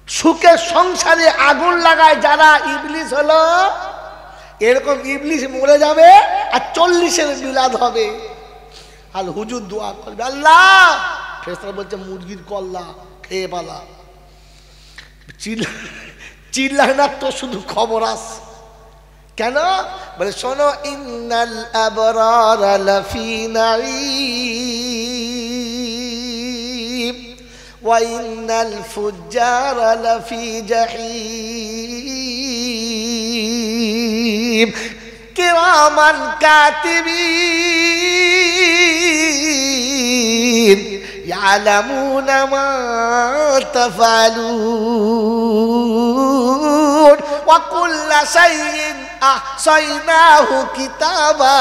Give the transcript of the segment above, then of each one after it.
সুখের সংসারে আগুন লাগায় যারা, ইবলিস হলো এরকম। ইবলিস মরে যাবে আর 40-এর মিলাদ হবে, আর হুজুর দোয়া করবে, আল্লাহ, ফেরেশতারা বলছে মুরগির কল্লা খেয়ে পালা। চিল্লায় না তো, শুধু খবর আস। কেন বলে শোনো, ইন্নাল আবরারা লাফি নাঈম ওয়া ইন্নাল ফুজ্জারা লাফি জাহিম কিরামান কাতিবিন ইয়ালামুনা মা তাফআলুন ওয়া কুল্লা শাইইন আহসাইনাহু কিতাবা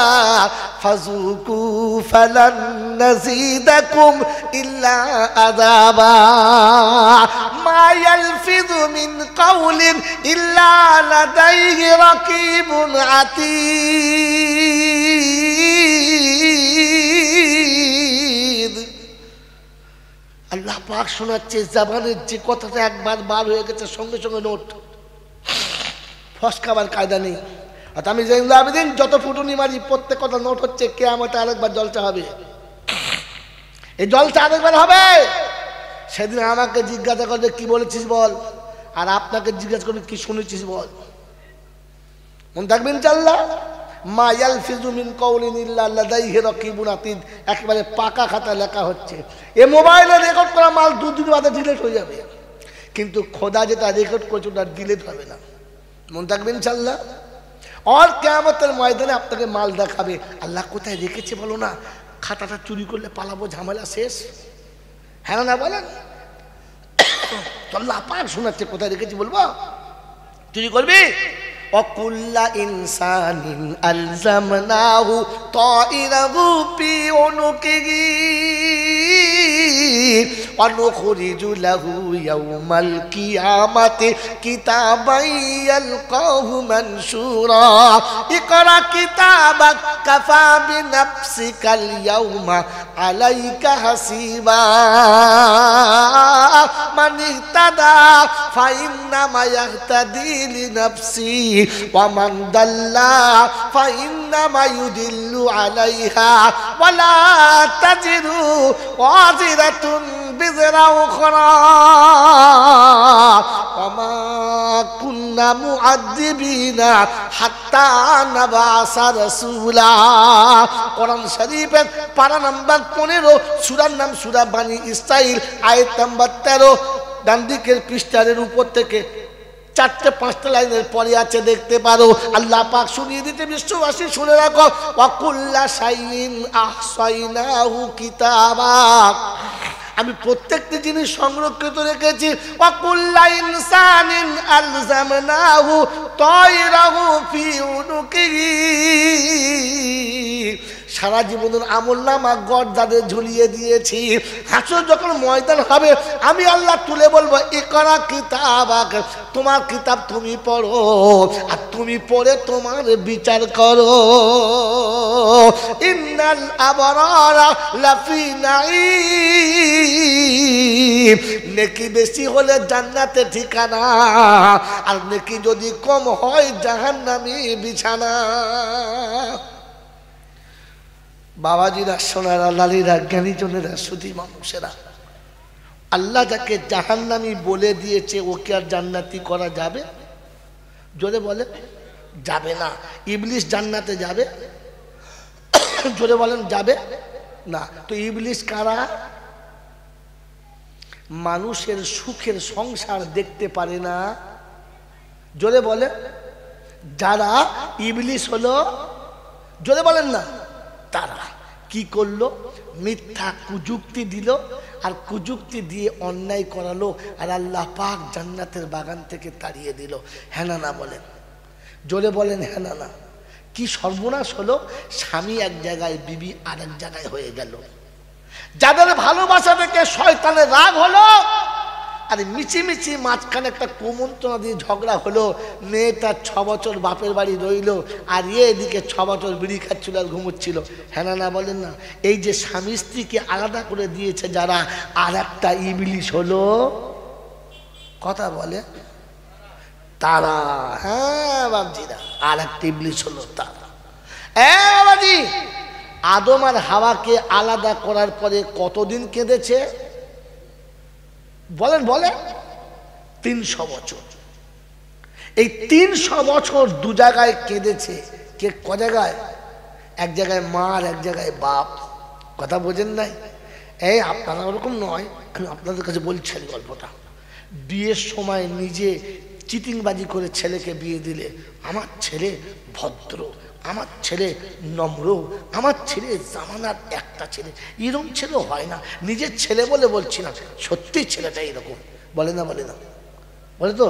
ফাযুকু ফালান নাযীদাকুম ইল্লা আযাবা মা ইয়ালফিযু মিন কাওলিন ইল্লা লাদাইহি রাকীবুন আতীদ। আল্লাহ পাক শোনাচ্ছে, জবানের যে কথাটা একবার বার হয়ে গেছে সঙ্গে সঙ্গে নোট, ফসকাবার কায়দা নেই। আর আমি জাইনুল আবেদিন যত ফুটুনি মারি প্রত্যেক কথা নোট হচ্ছে। কিয়ামতে আরেকবার জলসা হবে, এই জলসা আরেকবার হবে। সেদিন আমাকে জিজ্ঞাসা করবে কি বলেছিস বল, আর আপনাকে জিজ্ঞাসা করবে কি শুনেছিস বল। মনে থাকবেন ইনশাআল্লাহ। মা ইয়ালফিযু মিন কাওলিন ইল্লা লাদাইহি রাকীবুন আতীদ, একেবারে পাকা খাতা লেখা হচ্ছে। এই মোবাইলে রেকর্ড করা মাল 2 দিন বাদে ডিলিট হয়ে যাবে, কিন্তু খোদা যেটা রেকর্ড করছে ওটা ডিলিট হবে না। মনে থাকবেন ইনশাআল্লাহ। আর কিয়ামতের ময়দানে আপনাকে মাল দেখাবে, আল্লাহ কোথায় রেখেছে বলো না, খাতাটা চুরি করলে পালাবো, ঝামেলা শেষ। হ্যাঁ না বলেন? আল্লাহ পাক শোনাচ্ছে কোথায় রেখেছি, বলবো চুরি করবি। ওয়াকুল্লা ইনসানিন আলজামনাহু তাইরাহু ফি উনুকিহি ওয়া নুখরিজু লাহু ইয়াওমাল কিয়ামাতি কিতাবান ইয়ালকাহু মানশুরা ইকরা কিতাবাক কাফা বিনাফসিকাল ইয়াওমা আলাইকা হাসিবা মান ইহতাদা ফাইন্নামা ইয়াহতাদি লিনাফসি ওয়া মান দাল্লা ফাইন্নামা ইউদিল্লু আলাইহা ওয়া লা তাজিরু ওয়াজিরাতুন বিজরা উখরা ওয়া মা কুন্না মুআদ্দিবিনা হাত্তা নাবাসা রাসূলা। কোরআন শরীফের পারা নাম্বার 15, সূরার নাম সূরা বানী ইসরাঈল, আয়াত নাম্বার 13। ডান দিকের পৃষ্ঠার উপর থেকে 4-5টা লাইনের পরে আছে, দেখতে পারো। আল্লাহ পাক শুনিয়ে দিতে বিশ্ববাসী শুনে রাখো, ওয়া কুল্লা শাইইন আহসাইনাহু কিতাবা, আমি প্রত্যেকটি জিনিস সংরক্ষিত রেখেছি। ওয়া কুল্লা ইনসানিন আলজামনাহু তাইরাহু ফি উনুকিহি, সারা জীবনের আমলনামা গর্দানে ঝুলিয়ে দিয়েছি। হাসর যখন ময়দান হবে আমি আল্লাহ তুলে বলবো, ইকরা কিতাবাক, তোমার কিতাব তুমি পড়ো, আর তুমি পড়ে তোমার বিচার করো। ইন্নাল আবরারা লাফি নাঈম, নেকি বেশি হলে জান্নাতে ঠিকানা, আর নেকি যদি কম হয় জাহান্নামী বিছানা। বাবাজিরা, সোনারা, লালীরা, জ্ঞানীজনেরা, সুধী মানুষেরা, আল্লাহ যাকে জাহান্নামী বলে দিয়েছে ওকে আর জান্নাতি করা যাবে? জোরে বলে যাবে না। ইবলিস জান্নাতে যাবে? জোরে বলেন যাবে না। তো ইবলিস কারা? মানুষের সুখের সংসার দেখতে পারে না। জোরে বলে যারা ইবলিস হলো, জোরে বলেন না, তারা কি করলো? মিথ্যা কুযুক্তি দিল, আর কুযুক্তি দিয়ে অন্যায় করালো, আর আল্লাহ পাক জান্নাতের বাগান থেকে তাড়িয়ে দিল। হ্যাঁ না বলেন, জোরে বলেন হ্যাঁ না। কি সর্বনাশ হলো! স্বামী এক জায়গায়, বিবি আর এক জায়গায় হয়ে গেল। যাদের ভালোবাসা থেকে শয়তানের রাগ হলো, আর মিছিমিছি মাঝখানে একটা কুমন্ত্রণা দিয়ে ঝগড়া হলো। মেয়েটা 6 বছর বাপের বাড়ি রইল, আর এদিকে 6 বছর বিড়ি খাচ্ছিল আর ঘুমোচ্ছিল। হ্যাঁ না বলেন না? এই যে স্বামী স্ত্রীকে আলাদা করে দিয়েছে যারা, আর একটা ইবলিস হলো। কথা বলে তারা। হ্যাঁ বাবজিরা, আর একটা ইবলিস হলো তারা। বাবাজি, আদম আর হাওয়াকে আলাদা করার পরে কতদিন কেঁদেছে বলেন বলেন? 300 বছর। এই 300 বছর দু জায়গায় কেঁদেছে। কে ক জায়গায়? এক জায়গায় মা আর এক জায়গায় বাপ। কথা বোঝেন নাই? এই আপনারা ওরকম নয়, আমি আপনাদের কাছে বলছি গল্পটা। বিয়ের সময় নিজে চিটিংবাজি করে ছেলেকে বিয়ে দিলে, আমার ছেলে ভদ্র, আমার ছেলে নম্র, আমার ছেলে জামানার একটা ছেলে, এরকম ছেলে হয় না। নিজের ছেলে বলে বলছি না, সত্যি ছেলেটা এরকম। বলে না বলে না বলে তো?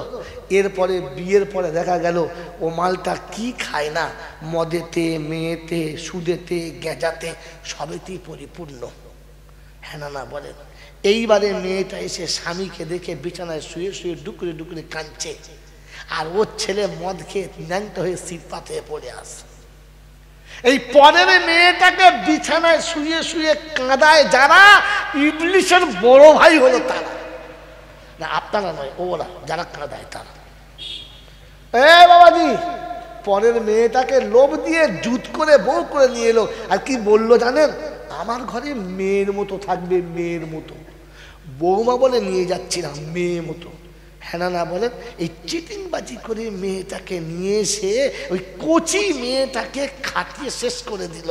এরপরে বিয়ের পরে দেখা গেল ও মালটা কি খায় না, মদেতে, মেয়েতে, সুদেতে, গেঁজাতে, সবেতেই পরিপূর্ণ। হ্যাঁ না না বলেন? এইবারে মেয়েটা এসে স্বামীকে দেখে বিছানায় শুয়ে শুয়ে ডুকরে ডুকরে কাঁদছে, আর ওর ছেলে মদ খেয়ে ন্যাংটা হয়ে সিটপাত হয়ে পড়ে আসে। এই পরের মেয়েটাকে বিছানায় শুয়ে শুয়ে কাঁদায় যারা, ইবলিসের বড় ভাই হলো তারা। না আপনারা নয়, ওরা যারা কাঁদায় তারা। বাবাজি, পরের মেয়েটাকে লোভ দিয়ে জুত করে বউ করে নিয়ে এলো। আর কি বললো জানেন? আমার ঘরে মেয়ের মতো থাকবে, মেয়ের মতো। বৌমা বলে নিয়ে যাচ্ছি না, মেয়ে মতো। হ্যাঁ না না বলেন? এই চিটিংবাজি করে মেয়েটাকে নিয়ে এসে ওই কচি মেয়েটাকে খাটিয়ে শেষ করে দিল।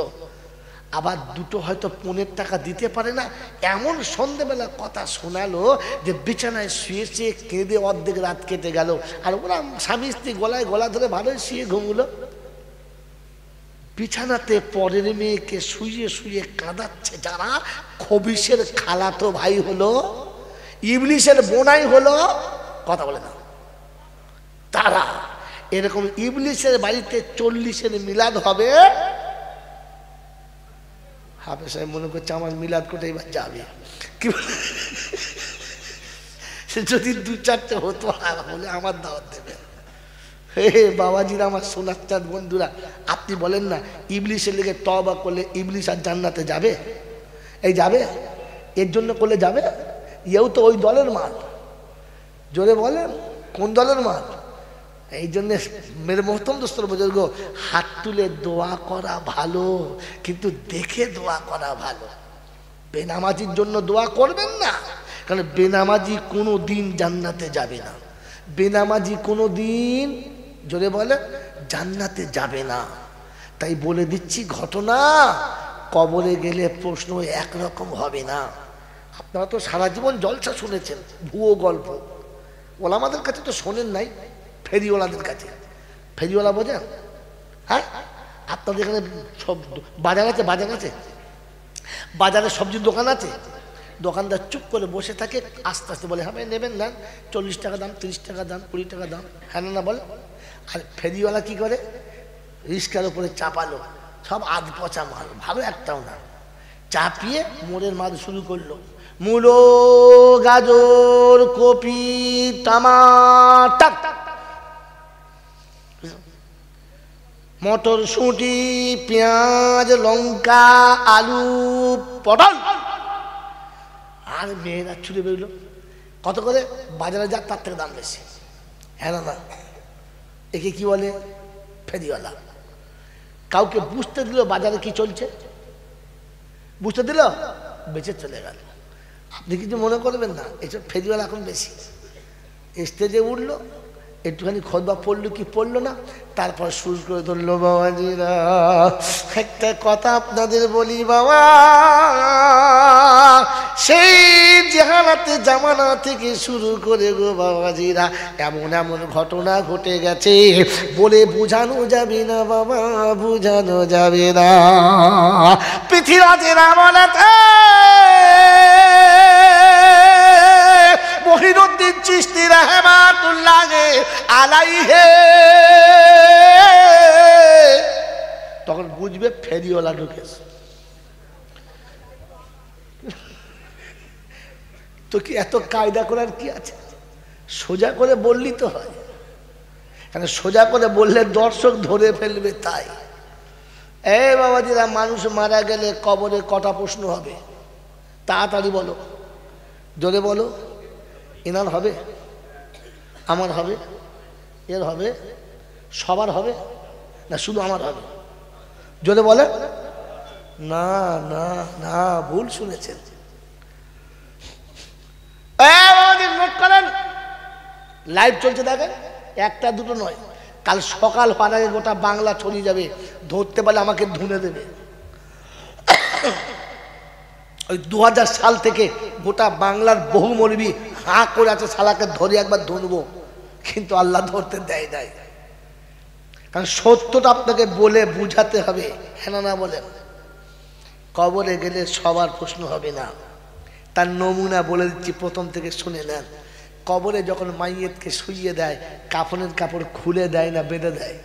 আবার দুটো হয়তো 15 টাকা দিতে পারে না, এমন সন্ধ্যেবেলা কথা শোনালো যে বিছানায় শুয়ে শুয়ে কেঁদে অর্ধেক রাত কেটে গেল। আর ওরা স্বামী স্ত্রী গলায় গলা ধরে ভালোই শুয়ে ঘুমলো। বিছানাতে পরের মেয়েকে শুয়ে শুয়ে কাঁদাচ্ছে যারা, খবিসের খালাতো ভাই হলো, ইবলিসের বোনাই হলো। কথা বলে না তারা। এরকম ইবলিসের বাড়িতে 40-এর মিলাদ হবে। হাফেজ সাহেব মনে করছে আমার মিলাদ কোথায় এবার যাবে, কি যদি 2-4টে হতো বলে আমার দাওয়াত দেবে। হে বাবাজিরা, আমার সোনার চাঁদ বন্ধুরা, আপনি বলেন না ইবলিসের লেগে তওবা করলে ইবলিস আর জান্নাতে যাবে? এই যাবে? এর জন্য করলে যাবে? এও তো ওই দলের মাল। জোরে বলেন, কোন দলের মাল? এই জন্যে মেরে মোহতম দোস্তর বুজুর্গ, হাত তুলে দোয়া করা ভালো, কিন্তু দেখে দোয়া করা ভালো। বেনামাজির জন্য দোয়া করবেন না, কারণ বেনামাজি কোনো দিন জান্নাতে যাবে না। বেনামাজি কোনো দিন, জোরে বলে, জান্নাতে যাবে না। তাই বলে দিচ্ছি ঘটনা, কবরে গেলে প্রশ্ন একরকম হবে না। আপনারা তো সারা জীবন জলসা শুনেছেন, ভুয়ো গল্প। ওলামাদের কাছে তো শোনেন নাই, ফেরিওয়ালাদের কাছে। ফেরিওয়ালা বোঝেন? হ্যাঁ, আপনাদের এখানে সব বাজার আছে, বাজার আছে, বাজারে সবজির দোকান আছে। দোকানদার চুপ করে বসে থাকে, আস্তে আস্তে বলে হ্যাঁ নেবেন না, 40 টাকা দাম, 30 টাকা দাম, 20 টাকা দাম। হ্যাঁ না বলে। আর ফেরিওয়ালা কি করে? রিস্কার উপরে চাপালো, সব আধ পচা মাল, ভালো একটাও না। চাপিয়ে মোড়ের মাল শুরু করলো। মূলো, গাজর, কপি, টমাটার, মটরশুঁটি, পেঁয়াজ, লঙ্কা, আলু, পটল। আর মেয়েরা ছুটে বেরোলো। কত করে? বাজারে যা তার থেকে দাম বেশি। হ্যাঁ না, একে কি বলে? ফেরিওয়ালা। কাউকে বুঝতে দিল বাজারে কি চলছে, বুঝতে দিল, বেঁচে চলে গেল। আপনি কিছু মনে করবেন না, এসব ফেরিওয়ালা এখন বেশি। স্টেজে উঠলো, একটুখানি খোদবা পড়লো কি পড়লো না, তারপর শুরু করে ধরলো, বাবাজিরা একটা কথা আপনাদের বলি বাবা, সেই জাহানাতে জামানা থেকে শুরু করে গো বাবাজিরা এমন এমন ঘটনা ঘটে গেছে, বলে বোঝানো যাবে না বাবা, বোঝানো যাবে না। পৃথিবীর আমলেতে মহিনুদ্দিন চিশতি রাহমাতুল্লাহ আলাইহি, তখন বুঝবে ফেরিওয়ালা ঢুকেছে। তো কি এত কায়দা করার কি আছে? সোজা করে বললি তো হয়, কারণ সোজা করে বললে দর্শক ধরে ফেলবে। তাই বাবাজিরা, মানুষ মারা গেলে কবরে কটা প্রশ্ন হবে? তাড়াতাড়ি বলো, জোরে বলো। এনার হবে? আমার হবে, এর হবে, সবার হবে না শুধু আমার হবে? জোরে বলে। না না না, ভুল শুনেছেন। নোট করেন, লাইভ চলছে দেখেন, একটা দুটো নয়, কাল সকাল হওয়ার আগে গোটা বাংলা ছড়িয়ে যাবে, ধরতে পারলে আমাকে ধুনে দেবে। ওই 2000 সাল থেকে গোটা বাংলার বহু মৌলবি হাঁ করে আছে, শালাকে ধরে একবার ধরবো, কিন্তু আল্লাহ ধরতে দেয় নাই। কারণ সত্যটা আপনাকে বলে বুঝাতে হবে, হ্যাঁ না বলেন? কবরে গেলে সবার প্রশ্ন হবে না, তার নমুনা বলে দিচ্ছি, প্রথম থেকে শুনে নেন। কবরে যখন মাইয়েতকে শুইয়ে দেয়, কাফনের কাপড় খুলে দেয় না বেঁধে দেয়?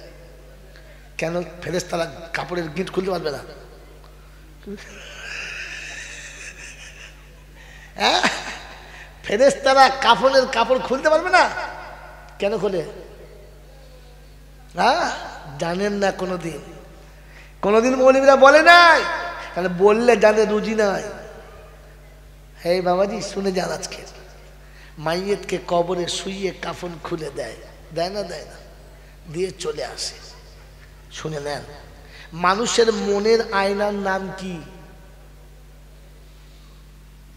কেন? ফেরেশতারা কাপড়ের গিঁট খুলতে পারবে না? হ্যাঁ, ফেরেশতারা কাফনের কাপড় খুলতে পারবে না? কেন খোলে? হ্যাঁ, জানেন না কোনোদিন? কোনোদিন মৌলবীরা বলে নাই, কারণ বললে জানে রুজি নাই। হে বাবাজি শুনে যান, আজকে মাইয়েতকে কবরে শুইয়ে কাফন খুলে দেয়, দেয় না? দেয় না, দিয়ে চলে আসে। শুনে নেন, মানুষের মনের আয়নার নাম কি?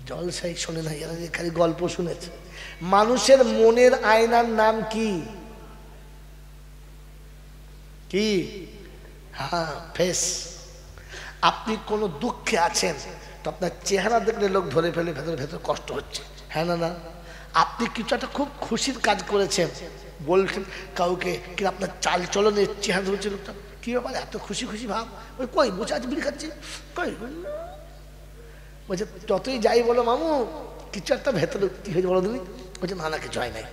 জলসাই শোনে না, খালি গল্প শুনেছে। মানুষের মনের আয়নার নাম কি? কি? হ্যাঁ, ফেস। আপনি কোনো দুঃখে আছেন তো আপনার চেহারা দেখলে লোক ধরে ফেলে, ভেতরে ভেতরে কষ্ট হচ্ছে, হ্যাঁ না না? আপনি কিছু একটা খুব খুশির কাজ করেছেন, বলছেন কাউকে, কি আপনার চাল চলনের চেহারা ধরছে লোকটা, কি ব্যাপার এত খুশি খুশি ভাব? ওই কই বসে আছে, বিড়ি খাচ্ছি, কই? বলছে যতই যাই বলো মামু, কিছু একটা ভেতরে কি হয়েছে বলো তুমি? বলছে না না, কিছু হয় নাই।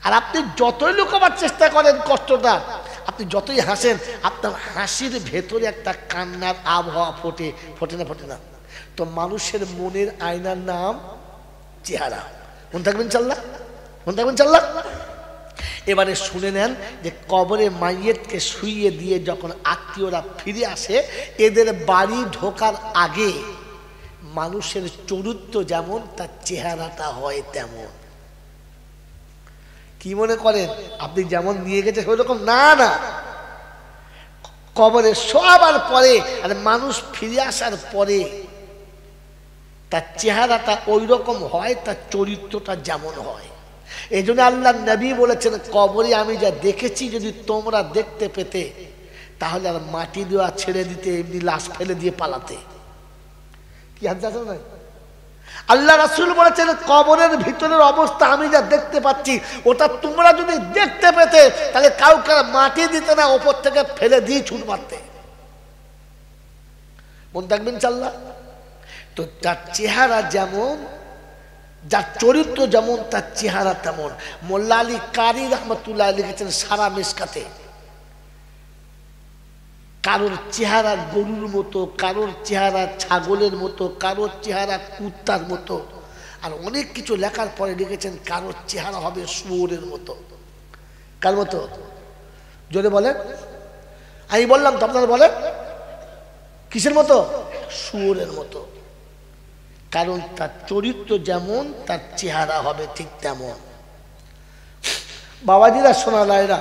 আর আপনি যতই লুকাবার চেষ্টা করেন কষ্টটা, আপনি যতই হাসেন, আপনার হাসির ভেতরে একটা কান্নার আবহাওয়া ফোটে, ফোটে না? ফোটে না? তো মানুষের মনের আয়নার নাম চেহারা। মনে থাকবেন চাল্লা, মনে থাকবেন চাল্লা। এবারে শুনে নেন যে কবরে মাইয়েতকে শুইয়ে দিয়ে যখন আত্মীয়রা ফিরে আসে, এদের বাড়ি ঢোকার আগে মানুষের চরিত্র যেমন তার চেহারাটা হয় তেমন। কি মনে করেন আপনি যেমন নিয়ে গেছে ওইরকম? না না, কবরে শোয়াবার পরে আর মানুষ ফিরে আসার পরে তার চেহারাটা ওই রকম হয়, তার চরিত্রটা যেমন হয়। এই জন্য আল্লাহ নবী বলেছেন, কবরে আমি যা দেখেছি যদি তোমরা দেখতে পেতে তাহলে আর মাটি দেওয়া ছেড়ে দিতে, এমনি লাশ ফেলে দিয়ে পালাতে। কি হাত আছে না? আল্লাহ রাসূল বলেছেন, কবরের ভিতরের অবস্থা আমি যা দেখতে পাচ্ছি, ওটা তোমরা যদি দেখতে পেতে তাহলে কাউকে মাটি দিতে না, ওপর থেকে ফেলে দিয়ে ছুট মারতে। মন থাকবেন চাল্লা। তো তার চেহারা যেমন, যার চরিত্র যেমন তার চেহারা তেমন। মোল্লা আলী কারি রহমতুল্লাহ লিখেছেন সারা মিশকাতে, কারোর চেহারা গরুর মতো, কারোর চেহারা ছাগলের মতো, কারোর চেহারা কুত্তার মতো, আর অনেক কিছু লেখার পরে লিখেছেন কারোর চেহারা হবে শুয়োরের মতো। কার মতো? জোরে বলেন। আমি বললাম তো, আপনারা বলেন কিসের মতো? শুয়োরের মতো। কারণ তার চরিত্র যেমন তার চেহারা হবে ঠিক তেমন। বাবাজিরা সোনালাইরা,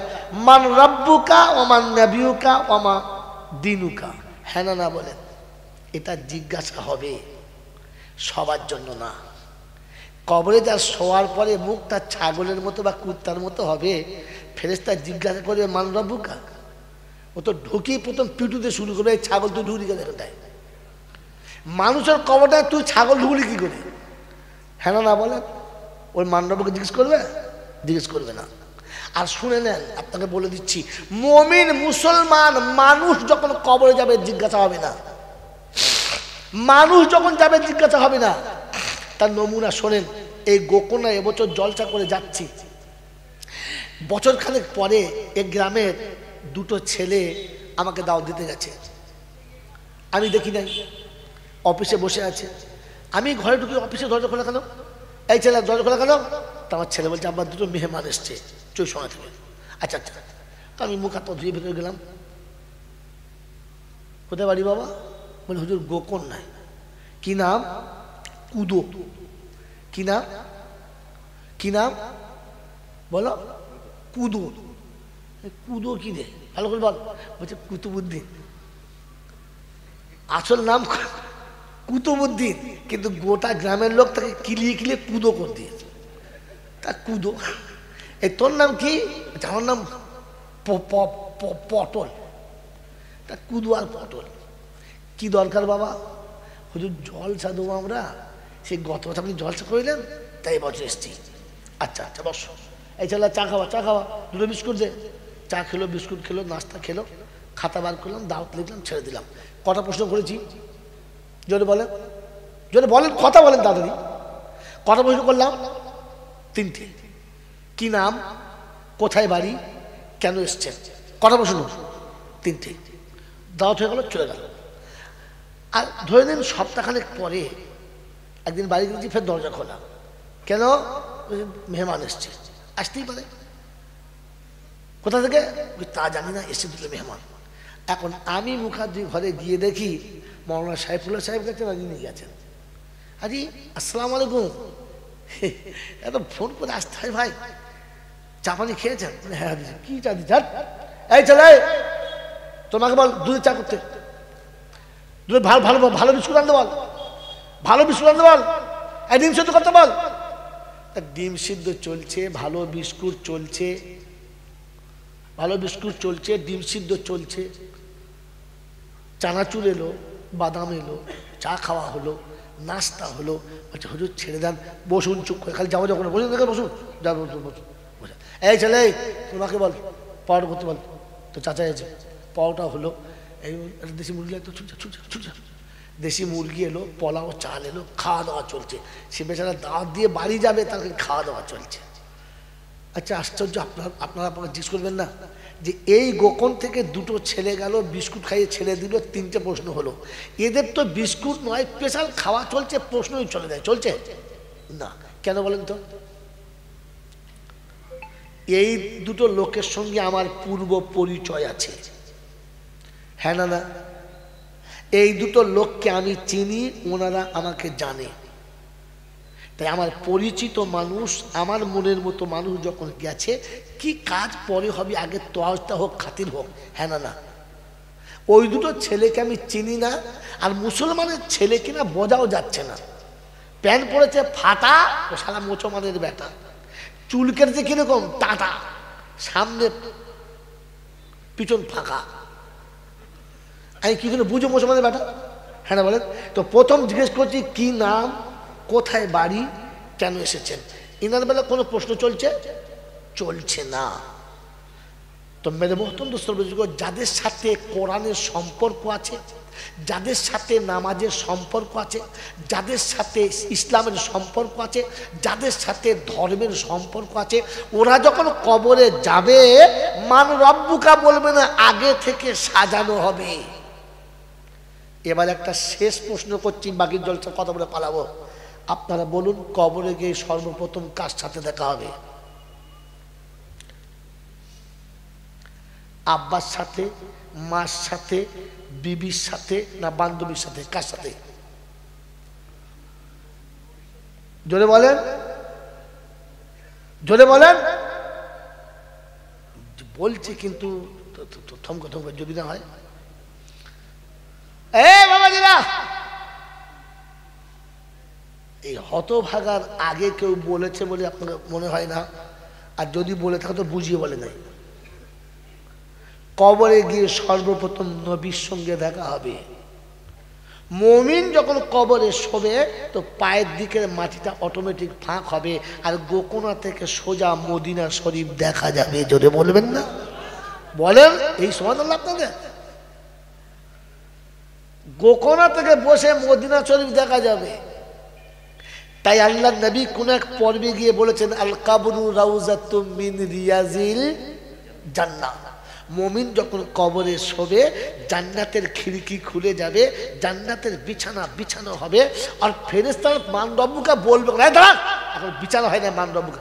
মান রাব্বুকা ওমান নাবিয়ুকা ওমা দিনুকা, হ্যাঁ না বলেন? এটা জিজ্ঞাসা হবে, সবার জন্য না। কবরে যার শোয়ার পরে মুখ তার ছাগলের মতো বা কুত্তার মতো হবে, ফেরেশতা জিজ্ঞাসা করবে মান রাব্বুকা, ও তো ঢুকিয়ে প্রথম পিটুতে শুরু করবে, ছাগল তুই ঢুকলি গেলে কোথায়? মানুষের কবরটায় তুই ছাগল ঢুকলি কি করে? হ্যাঁ না বলেন? ওই মানবকে জিজ্ঞেস করবে? জিজ্ঞেস করবে না। আর শুনে নেন, আপনাকে বলে দিচ্ছি, মুমিন মুসলমান মানুষ যখন কবরে যাবে জিজ্ঞাসা হবে না। মানুষ যখন যাবে জিজ্ঞাসা হবে না। তার নমুনা শোনেন। এই গোকর্ণা এবছর জলসা করে যাচ্ছি, বছর খানেক পরে এক গ্রামের দুটো ছেলে আমাকে দাওয়াত দিতে গেছে। আমি দেখি নাই, অফিসে বসে আছে। আমি ঘরে ঢুকি, অফিসে দরজা খোলা কেন? এই ছেলে দরজা খোলা কেন? তো আমার ছেলে বলছে আমার দুটো মেহমান এসছে চৌষণা থেকে। আচ্ছা আচ্ছা। তো আমি মুখ হাত ধুয়ে ভেতরে গেলাম। কোথায় বাড়ি বাবা? বলে হুজুর গোকর্ণায়। কি নাম? কুদো। কি নাম? কি নাম? বলো কুদো। কুদো কি রে, ভালো করে বল। বলছে কুতুবুদ্দিন, আসল নাম কুতুবুদ্দিন, কিন্তু গোটা গ্রামের লোক তাকে কিলিয়ে কিলিয়ে কুদো করে দিয়েছে। তা কুদো, এই তোর নাম কি? আমার নাম পটল। তা কুদো আর পটল কি দরকার বাবা? হুজুর জলসা দেবো আমরা, সেই গত বছর আপনি জলসা করিলেন তাই বছর এসছি। আচ্ছা আচ্ছা বস। এই ছেলে চা খাওয়া, চা খাওয়া, দুটো বিস্কুট দে। চা খেলো, বিস্কুট খেলো, নাস্তা খেলো, খাতা বার করলাম, দাওয়াত লিখলাম, ছেড়ে দিলাম। কটা প্রশ্ন করেছি জোরে বলেন, জোরে বলেন, কথা বলেন তাড়াতাড়ি। কটা প্রশ্ন করলাম? 3টে। কি নাম, কোথায় বাড়ি, কেন এসছেন? কটা প্রশ্ন? 3টে। দাওয়াত হয়ে গেল, চলে গেল। আর ধরে নিন সপ্তাহখানেক পরে একদিন বাড়ি গেছি, ফের দরজা খোলা। কেন? মেহমান এসছে, আসতেই পারে। কোথা থেকে তা জানি না, এসে দিল মেহমান। এখন আমি মুখার্জি ঘরে গিয়ে দেখি মৌলানা সাইফুল্লাহ সাহেব গেছেন, আর ইনি গেছেন। আরে আসসালামু আলাইকুম, এত ফোন করে আসতে হয় ভাই, চা পানি খেয়েছেন? হ্যাঁ দিচ্ছি। কি চা দিচ্ছ? এই চলে তোমাকে বল দুধ চা করতে, দুধ ভালো ভালো ভালো বিস্কুট আনতে বল, ভালো বিস্কুট আনতে বল, ডিম সিদ্ধ করতে বল। ডিম সিদ্ধ চলছে, ভালো বিস্কুট চলছে, ভালো বিস্কুট চলছে, ডিম সিদ্ধ চলছে, চানাচুর এলো, বাদাম এলো, চা খাওয়া হলো, নাস্তা হলো। আচ্ছা হুজুর ছেড়ে দেন, বসুন, চুপ করে খালি যাবো যখন বসুন, দেখে বসুন, যাবো বসুন। এই ছেলে তোমাকে বল পাউডার করতে বল। তো চাচা এসে পাউটা হলো, এই দেশি মুরগি একটু ছুটছে ছুটছে ছুটছে, দেশি মুরগি এলো, পোলাও চাল এলো, খাওয়া দাওয়া চলছে। সে বেচারা দাঁত দিয়ে বাড়ি যাবে, তাকে খাওয়া দাওয়া চলছে। আচ্ছা আশ্চর্য, আপনারা জিজ্ঞেস করবেন না যে এই গোকন থেকে দুটো ছেলে গেল, বিস্কুট খাইয়ে ছেড়ে দিল, 3টে প্রশ্ন হলো। এদের তো বিস্কুট নয়, স্পেশাল খাওয়া চলছে, প্রশ্নই চলে যায়, চলছে না কেন বলেন তো? এই দুটো লোকের সঙ্গে আমার পূর্ব পরিচয় আছে, হ্যাঁ না? না, এই দুটো লোককে আমি চিনি, ওনারা আমাকে জানে। তাই আমার পরিচিত মানুষ, আমার মনের মতো মানুষ যখন গেছে, কি কাজ পরে হবে, আগে তোয়াজটা হোক, খাতির হোক, হ্যাঁ না? না, ওই দুটো ছেলেকে আমি চিনি না। আর মুসলমানের ছেলে কিনা বোঝাও যাচ্ছে না, প্যান্ট পরেছে ফাটা, ও সারা মুসলমানের বেটা, চুল কেটেছে কিরকম টাটা, সামনে পিছন ফাঁকা। আমি কি করে বুঝো মুসলমানের বেটা, হ্যাঁ না বলেন? তো প্রথম জিজ্ঞেস করছি কি নাম, কোথায় বাড়ি, কেন এসেছেন। ইনার বেলা কোনো প্রশ্ন চলছে? চলছে না। তো মেরে মোহতম দোস্তর, যাদের সাথে কোরআনের সম্পর্ক আছে, যাদের সাথে নামাজের সম্পর্ক আছে, যাদের সাথে ইসলামের সম্পর্ক আছে, যাদের সাথে ধর্মের সম্পর্ক আছে, ওরা যখন কবরে যাবে মান রব্বুকা বলবে না, আগে থেকে সাজানো হবে। এবার একটা শেষ প্রশ্ন করছি, বাকি জলসা কথা বলে পালাবো। আপনারা বলুন, কবরে গিয়ে সর্বপ্রথম কার সাথে দেখা হবে? আব্বার সাথে, মার সাথে, বিবির সাথে, না বান্ধবীর সাথে? কার সাথে? জোরে বলেন, জোরে বলেন। বলছি কিন্তু থমকে থমকে যদি না হয়। বাবাজিরা, এই হতভাগার আগে কেউ বলেছে বলে আপনার মনে হয় না, আর যদি বলে থাকে তো বুঝিয়ে বলে নাই। কবরে গিয়ে সর্বপ্রথম নবীর সঙ্গে দেখা হবে। মুমিন যখন কবরে শোবে তো পায়ের দিকের মাটিটা অটোমেটিক ফাঁক হবে, আর গোকনা থেকে সোজা মদিনা শরীফ দেখা যাবে। জোরে বলবেন না, বলেন এই সুবহানাল্লাহ। আপনাদের গোকনা থেকে বসে মদিনা শরীফ দেখা যাবে। তাই আল্লাহ নবী কোন এক পর্বে গিয়ে বলেছেন, আল কাবরু রাউজাতুম মিন রিয়াজিল জান্নাহ। মুমিন যখন কবরে শোবে, জান্নাতের খিড়কি খুলে যাবে, জান্নাতের বিছানা বিছানো হবে, আর ফেরেশতারা মান রব্বুকা বলবে, দাঁড়া এখন বিছানা হয় না, মান রব্বুকা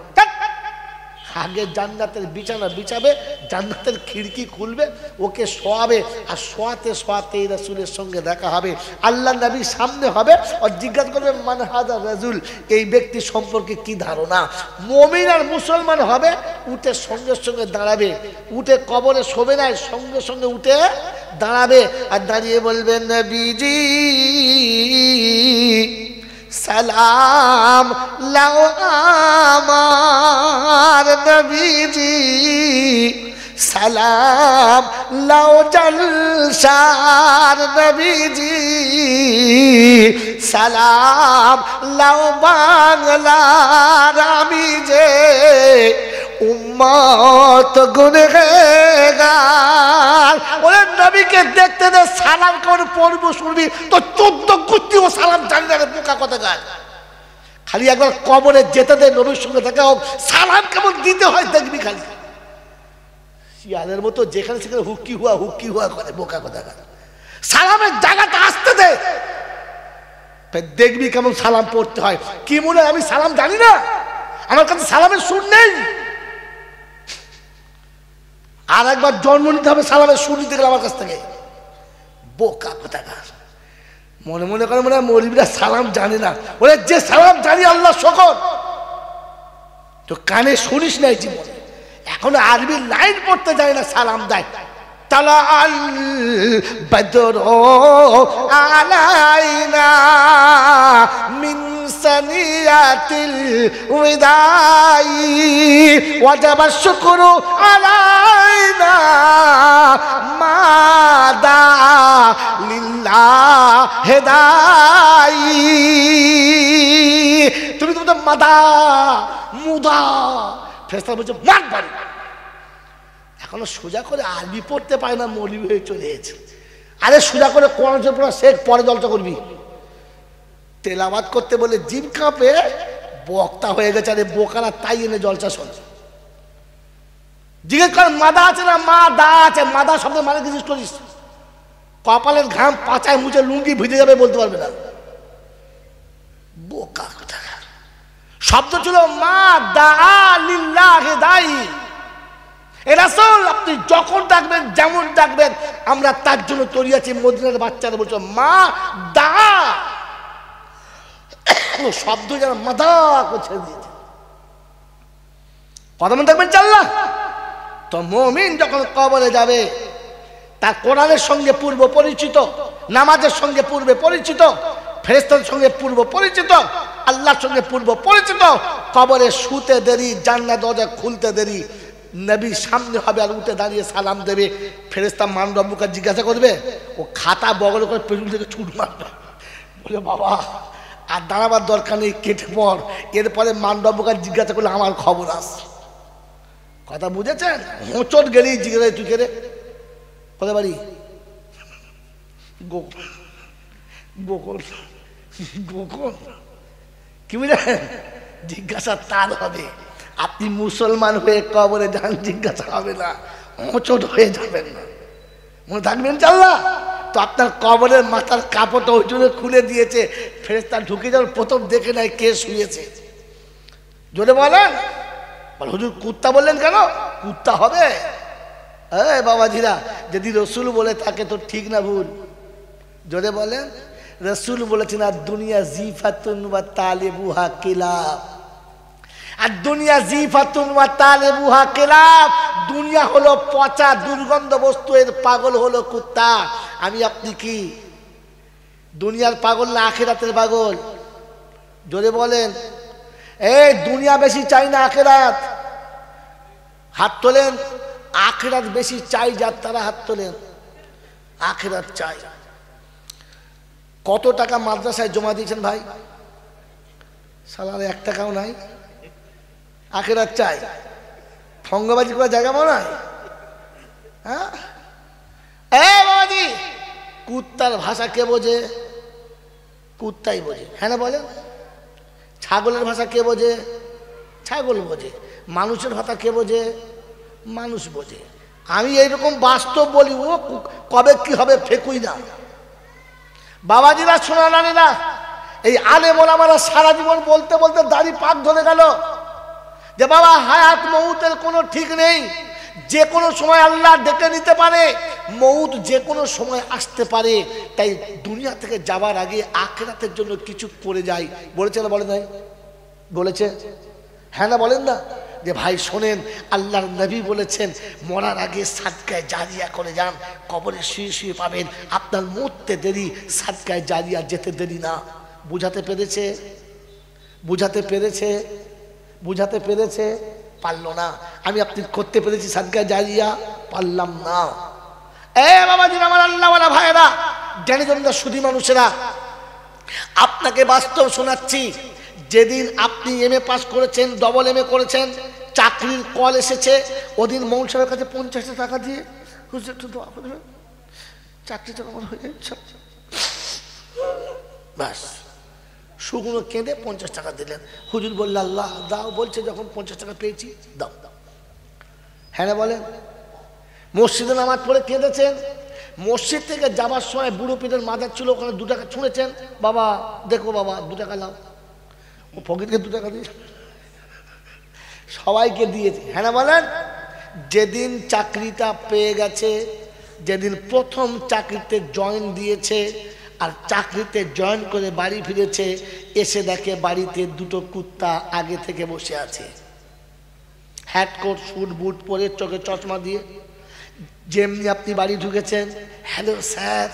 আগে জান্নাতের বিছানা বিছাবে, জান্নাতের খিড়কি খুলবে, ওকে শোয়াবে, আর শোয়াতে শোয়াতে এই রাসূলের সঙ্গে দেখা হবে। আল্লাহ নবী সামনে হবে আর জিজ্ঞাসা করবে মান হাযা রাজুল, এই ব্যক্তি সম্পর্কে কি ধারণা। মুমিন আর মুসলমান হবে, উঠে সঙ্গে সঙ্গে দাঁড়াবে, উঠে কবরে শোবে না, সঙ্গে সঙ্গে উঠে দাঁড়াবে আর দাঁড়িয়ে বলবেন নবীজি সালাম লাও আমার নবীজি, সালাম লাও জলসার নবীজি, সালাম লাও বাংলার আমি যে উম্মত গুনহগার। ওরে নবীকে দেখতে দে, সালাম কেমন পড়বো শুনবি তো 14 গোত্রীও সালাম জানি না রে বোকা কথা গায়। খালি একবার কবরে যেতে দে, নবীর সঙ্গে দেখা হোক, সালাম কেমন দিতে হয় দেখবি। খালি শিয়ালের মতো যেখানে সেখানে হুক্কি হুয়া করে বোকা কথা গায়। সালামের জায়গাটা আসতে দে, দেখবি কেমন সালাম পড়তে হয়। কি মনে হয় আমি সালাম জানি না, আমার কাছে সালামের সুর নেই? আর একবার জন্ম নিতে হবে সালামের সুর নিতে গেলে আমার কাছ থেকে, বোকা কোথাকার। মনে মনে করে মনে হয় মৌলবীরা সালাম জানে না। ওরে যে সালাম জানি আল্লাহ শকর, তো কানে শুনিস নাই জীবনে, এখন আরবি লাইন পড়তে যায় না, সালাম দেয়। তালা আল বদরু আলাইনা মিন সানিয়াতিল উদাই ওয়াজাবা শুকরু আলাইনা মাদা লিল্লাহ হেদাই। তুমি তো মাদা মুদা, ফেরেশতা বলছে মার বাড়ি। এখনো সোজা করে আরবি পড়তে পারে না, মৌলবী হয়ে চলে এসেছে। আরে সোজা করে কোরআন পড়া শেখ, পরে জলসা করবি। তেলাওয়াত করতে বলে জিভ কাঁপে, বক্তা হয়ে গেছে। আরে বোকারা তাই এনে জলসা শোনে। জিজ্ঞেস কর মাদা আছে না, মা দা আছে, মাদা শব্দ মানে জিজ্ঞেস করিস। কপালের ঘাম পাচায় মুছে লুঙ্গি ভিজে যাবে বলতে পারবে না, বোকা কোথাকার। শব্দ ছিল মা দা লিল্লাহ হেদাই। এ রাসূল আপনি যখন ডাকবেন, যেমন ডাকবেন, আমরা তার জন্য তৈরি আছি। মদিনার বাচ্চারা বলছো মা দা, শব্দ যেন মাদা করছে দিয়েছে। কথা মনে থাকবেন চাল্লা। তো মুমিন যখন কবরে যাবে, তার কোরআনের সঙ্গে পূর্ব পরিচিত, নামাজের সঙ্গে পূর্বে পরিচিত, ফেরেশতার সঙ্গে পূর্ব পরিচিত, আল্লাহর সঙ্গে পূর্ব পরিচিত। কবরে শুতে দেরি, জান্নাত দরজা খুলতে দেরি, নবী সামনে হবে আর উঠে দাঁড়িয়ে সালাম দেবে। ফেরেশতা মান রব্বুকা জিজ্ঞাসা করবে, ও খাতা বগল করে পেছন থেকে ছুট মারবে, বলে বাবা আর দাঁড়াবার দরকার নেই, কেটে পড়। এরপরে মান রব্বুকা জিজ্ঞাসা করলে আমার খবর আসে। কথা বুঝেছেন? হোঁচট গেলেই জিজ্ঞাসা তুই কে রে, কোথায় বাড়ি? গোকুল। গোকুল গোকুল কি বুঝলেন? জিজ্ঞাসা তার হবে। আপনি মুসলমান হয়ে কবরে যান, জিজ্ঞাসা হবে না, হোঁচট হয়ে যাবেন না, মনে থাকবেন চাল্লা। তো আপনার কবরের মাথার কাপড়টা ওই জন্য খুলে দিয়েছে, ফেরেশতা ঢুকে যাওয়ার প্রথম দেখে নাই কে শুয়েছে। জোরে বলেন। হুজুর কুত্তা বললেন কেন? কুত্তা হবে বাবাজিরা, যদি রসুল বলে থাকে তো ঠিক না ভুল? জোরে বলেন। রসুল বলেছেন আর দুনিয়া জিফাতুন ওয়া তালিবুহা কিলাব, আর দুনিয়া জিফাতুন ওয়া তালিবুহা কিলাব। দুনিয়া হলো পচা দুর্গন্ধ বস্তু, এর পাগল হলো কুত্তা। আমি আপনি কি দুনিয়ার পাগল না আখিরাতের পাগল? জোরে বলেন। এই দুনিয়া বেশি চাই না আখিরাত? হাত তোলেন। আখিরাত বেশি চাই যার, তারা হাত তোলেন। আখিরাত চাই। কত টাকা মাদ্রাসায় জমা দিয়েছেন ভাই? সালারে 1 টাকাও নাই। আখিরাত চাই। ফঙ্গবাজি করার জায়গা মনে হয়? হ্যাঁ বাবাজি, কুত্তার ভাষা কে বোঝে? কুত্তাই বোঝে, হ্যাঁ না বলেন? ছাগলের ভাষা কে বোঝে? ছাগল বোঝে। মানুষের ভাষা কে বোঝে? মানুষ বোঝে। আমি এইরকম বাস্তব বলি, ও কবে কি হবে ফেকুই না। বাবাজিরা, শোনানানিরা, এই আলেম ওলামারা সারা জীবন বলতে বলতে দাড়ি পাক ধরে গেল। যে বাবা হায়াত মউতের কোনো ঠিক নেই, যে কোনো সময় আল্লাহ ডেকে নিতে পারে, মউত যে কোনো সময় আসতে পারে। তাই দুনিয়া থেকে যাবার আগে আখিরাতের জন্য কিছু করে যাই। বলেছে না বলে নাই? বলেছে, হ্যাঁ না বলেন না? যে ভাই শোনেন, আল্লাহর নবী বলেছেন মরার আগে সাদকায়ে জারিয়া করে যান, কবরে শুয়ে শুয়ে পাবেন। আপনার মরতে দেরি, সাদকায়ে জারিয়া যেতে দেরি না। বুঝাতে পেরেছে? বুঝাতে পেরেছে? বুঝাতে পেরেছে? পারলো না। আমি আপনি করতে পেরেছি সাদকায়ে জারিয়া? পারলাম না। বাবাজিরা, আমার আল্লাহওয়ালা ভাইয়েরা, জ্ঞানীজনরা, সুধী মানুষেরা, আপনাকে বাস্তব শোনাচ্ছি। যেদিন আপনি এমএ পাস করেছেন, ডবল এমএ করেছেন, চাকরির কল এসেছে, ওদিন মৌল সাহেবের কাছে 50 টাকা দিয়ে হুজুর একটু দোয়া করবেন, চাকরিটা আমার হয়ে যাচ্ছে, ব্যাস শুকনো কেঁদে 50 টাকা দিলেন। হুজুর বলল আল্লাহ দাও, বলছে যখন 50 টাকা পেয়েছি দাও দাও। হ্যাঁ না বলেন? মসজিদে নামাজ পড়ে কেঁদেছেন, মসজিদ থেকে যাবার সময় বুড়ো পীরের মাজার ছিল, ওখানে 2 টাকা ছুঁড়েছেন, বাবা দেখো বাবা 2 টাকা লাও, ও পকেটকে 2 টাকা দিয়ে সবাইকে দিয়েছে। হ্যাঁ না বলেন? যেদিন চাকরিটা পেয়ে গেছে, যেদিন প্রথম চাকরিতে জয়েন দিয়েছে, আর চাকরিতে জয়েন করে বাড়ি ফিরেছে, এসে দেখে বাড়িতে 2টো কুত্তা আগে থেকে বসে আছে, হ্যাট কোট স্যুট বুট পরে, চোখে চশমা দিয়ে। যেমনি আপনি বাড়ি ঢুকেছেন, হ্যালো স্যার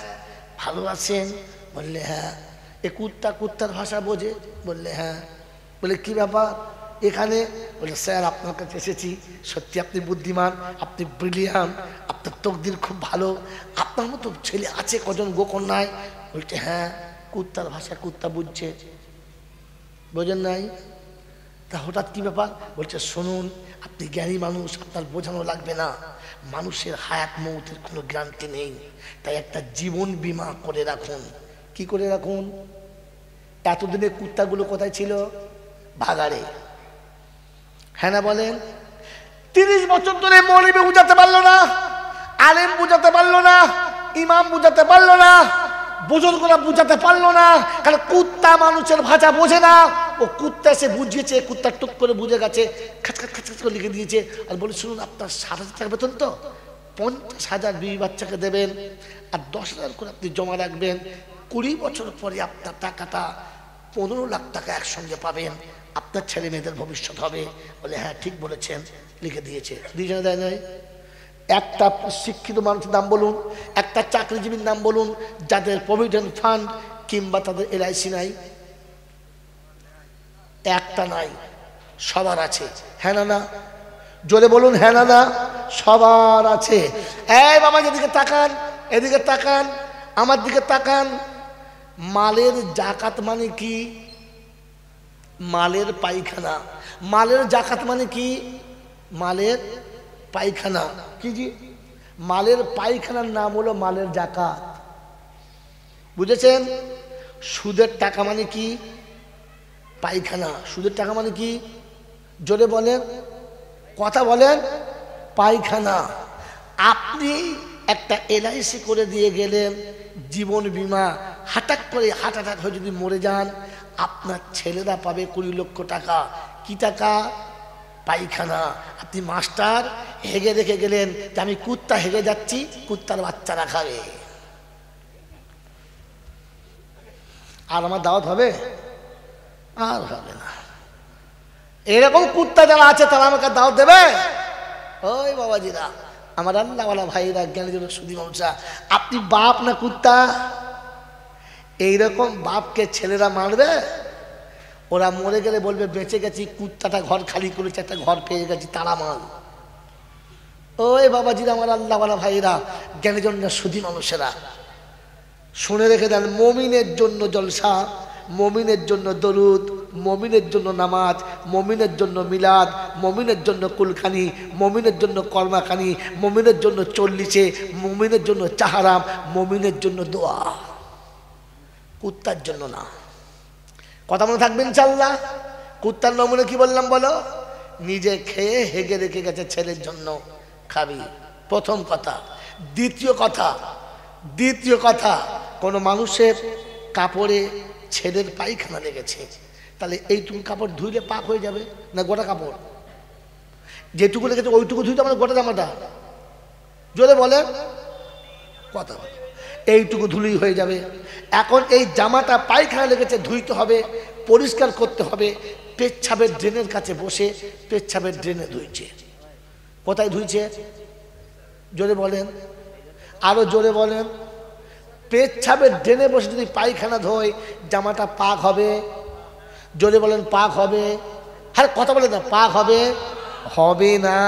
ভালো আছেন? বললে হ্যাঁ। এ কুত্তার ভাষা বোঝে? বললে হ্যাঁ। বলে কি ব্যাপার এখানে? বলে স্যার আপনার কাছে এসেছি, সত্যি আপনি বুদ্ধিমান, আপনি ব্রিলিয়ান্ট, আপনার তকদির খুব ভালো, আপনার মতো ছেলে আছে কজন গোকন্যায়? বলছে হ্যাঁ। কুত্তার ভাষা কুত্তা বুঝছে, বোঝেন নাই? তা হঠাৎ কি ব্যাপার? বলছে শুনুন, আপনি জ্ঞানী মানুষ, আপনার বোঝানো লাগবে না, মানুষের হায়াত মৌতের কোনো গ্যারান্টি নেই, তাই একটা জীবন বীমা করে রাখুন। কি করে রাখুন? এতদিনে কুত্তাগুলো কোথায় ছিল? ভাগাড়ে। হ্যাঁ না বলেন? 30 বছর ধরে মৌলবি বুঝাতে পারলো না, আলেম বুঝাতে পারলো না, ইমাম বুঝাতে পারলো না, বুজুর্গরা বুঝাতে পারলো না, কারণ কুত্তা মানুষের ভাষা বোঝে না। ও কুত্তা এসে বুঝিয়েছে, কুত্তা টুক করে বুঝে গেছে, খাচখাচ খাচখাচ করে লিখে দিয়েছে, আর বলে শুনুন আপনার 7,000 টাকা বেতন তো, 50,000 বিবি বাচ্চাকে দেবেন, আর 10,000 করে আপনি জমা রাখবেন, 20 বছর পরে আপনার টাকাটা 15 লাখ টাকা একসঙ্গে পাবেন, আপনার ছেলে মেয়েদের ভবিষ্যৎ হবে। বলে হ্যাঁ ঠিক বলেছেন, লিখে দিয়েছে। দুইজনে দেয় নাই? একটা শিক্ষিত মানুষের নাম বলুন, একটা চাকরিজীবীর নাম বলুন যাদের প্রভিডেন্ট ফান্ড কিংবা তাদের এলআইসি নাই? একটা নাই, সবার আছে। হ্যাঁ না না? জোরে বলুন হ্যাঁ না না? সবার আছে। এই বাবা যেদিকে তাকান, এদিকে তাকান, আমার দিকে তাকান। মালের জাকাত মানে কি? মালের পায়খানা। মালের জাকাত মানে কি? মালের পায়খানা। কি জি? মালের পায়খানার নাম হলো মালের জাকাত। বুঝেছেন? সুদের টাকা মানে কি? পায়খানা। সুদের টাকা মানে কি? জোরে বলেন, কথা বলেন। পায়খানা। আপনি একটা এলআইসি করে দিয়ে গেলেন, জীবন বীমা, হঠাৎ করে হার্ট অ্যাটাক হয়ে যদি মরে যান, আপনার ছেলেরা পাবে 20 লক্ষ টাকা। কি টাকা? পায়খানা। আপনি মাস্টার হেগে রেখে গেলেন যে আমি কুত্তা হেগে যাচ্ছি, কুত্তার বাচ্চারা খাবে, আর আমার দাওয়াত হবে? আর হবে না। এরকম কুত্তা যারা আছে তারা আমাকে দাওয়াত দেবে? ওই বাবাজিরা, আমার আল্লাহওয়ালা ভাইরা, জ্ঞানীজন, সুধী মানুষরা, আপনি বাপ না কুত্তা? এইরকম বাপকে ছেলেরা মারবে? ওরা মরে গেলে বলবে বেঁচে গেছি, কুত্তাটা ঘর খালি করেছে, একটা ঘর পেয়ে গেছি, তারা মাল। ওই বাবাজিরা, আমার আল্লাহওয়ালা ভাইরা, জ্ঞানীজন, সুধী মানুষেরা, শুনে রেখে দেন, মমিনের জন্য জলসা, মমিনের জন্য দরুদ, মমিনের জন্য নামাজ, মমিনের জন্য মিলাদ, মমিনের জন্য কুলখানি, মমিনের জন্য কর্মাখানি, মমিনের জন্য 40, মমিনের জন্য চাহারাম, মমিনের জন্য দোয়া, কুত্তার জন্য না। কথা মনে থাকবে ইনশাআল্লাহ? কুত্তার নমুনা কি বললাম বলো? নিজে খেয়ে হেগে রেখে গেছে, ছেলের জন্য খাবি, প্রথম কথা। দ্বিতীয় কথা, কোনো মানুষের কাপড়ে ছেলের পায়খানা লেগেছে, তাহলে এইটুকু কাপড় ধুইলে পাক হয়ে যাবে না গোটা কাপড়? যেটুকু লেগেছে ওইটুকু ধুইতে আমার গোটা জামাটা, জোরে বলে কথা, এইটুকু ধুলেই হয়ে যাবে। এখন এই জামাটা পায়খানা লেগেছে, ধুইতে হবে, পরিষ্কার করতে হবে। পেচ্ছাবের ড্রেনের কাছে বসে পেচ্ছাবের ড্রেনে ধুইছে। কোথায় ধুইছে? জোরে বলেন, আরো জোরে বলেন। পেচ্ছাবের ড্রেনে বসে যদি পায়খানা ধোয় জামাটা পাক হবে? জোরে বলেন, পাক হবে? হ্যাঁ কথা বলেন না, পাক হবে? হবে না।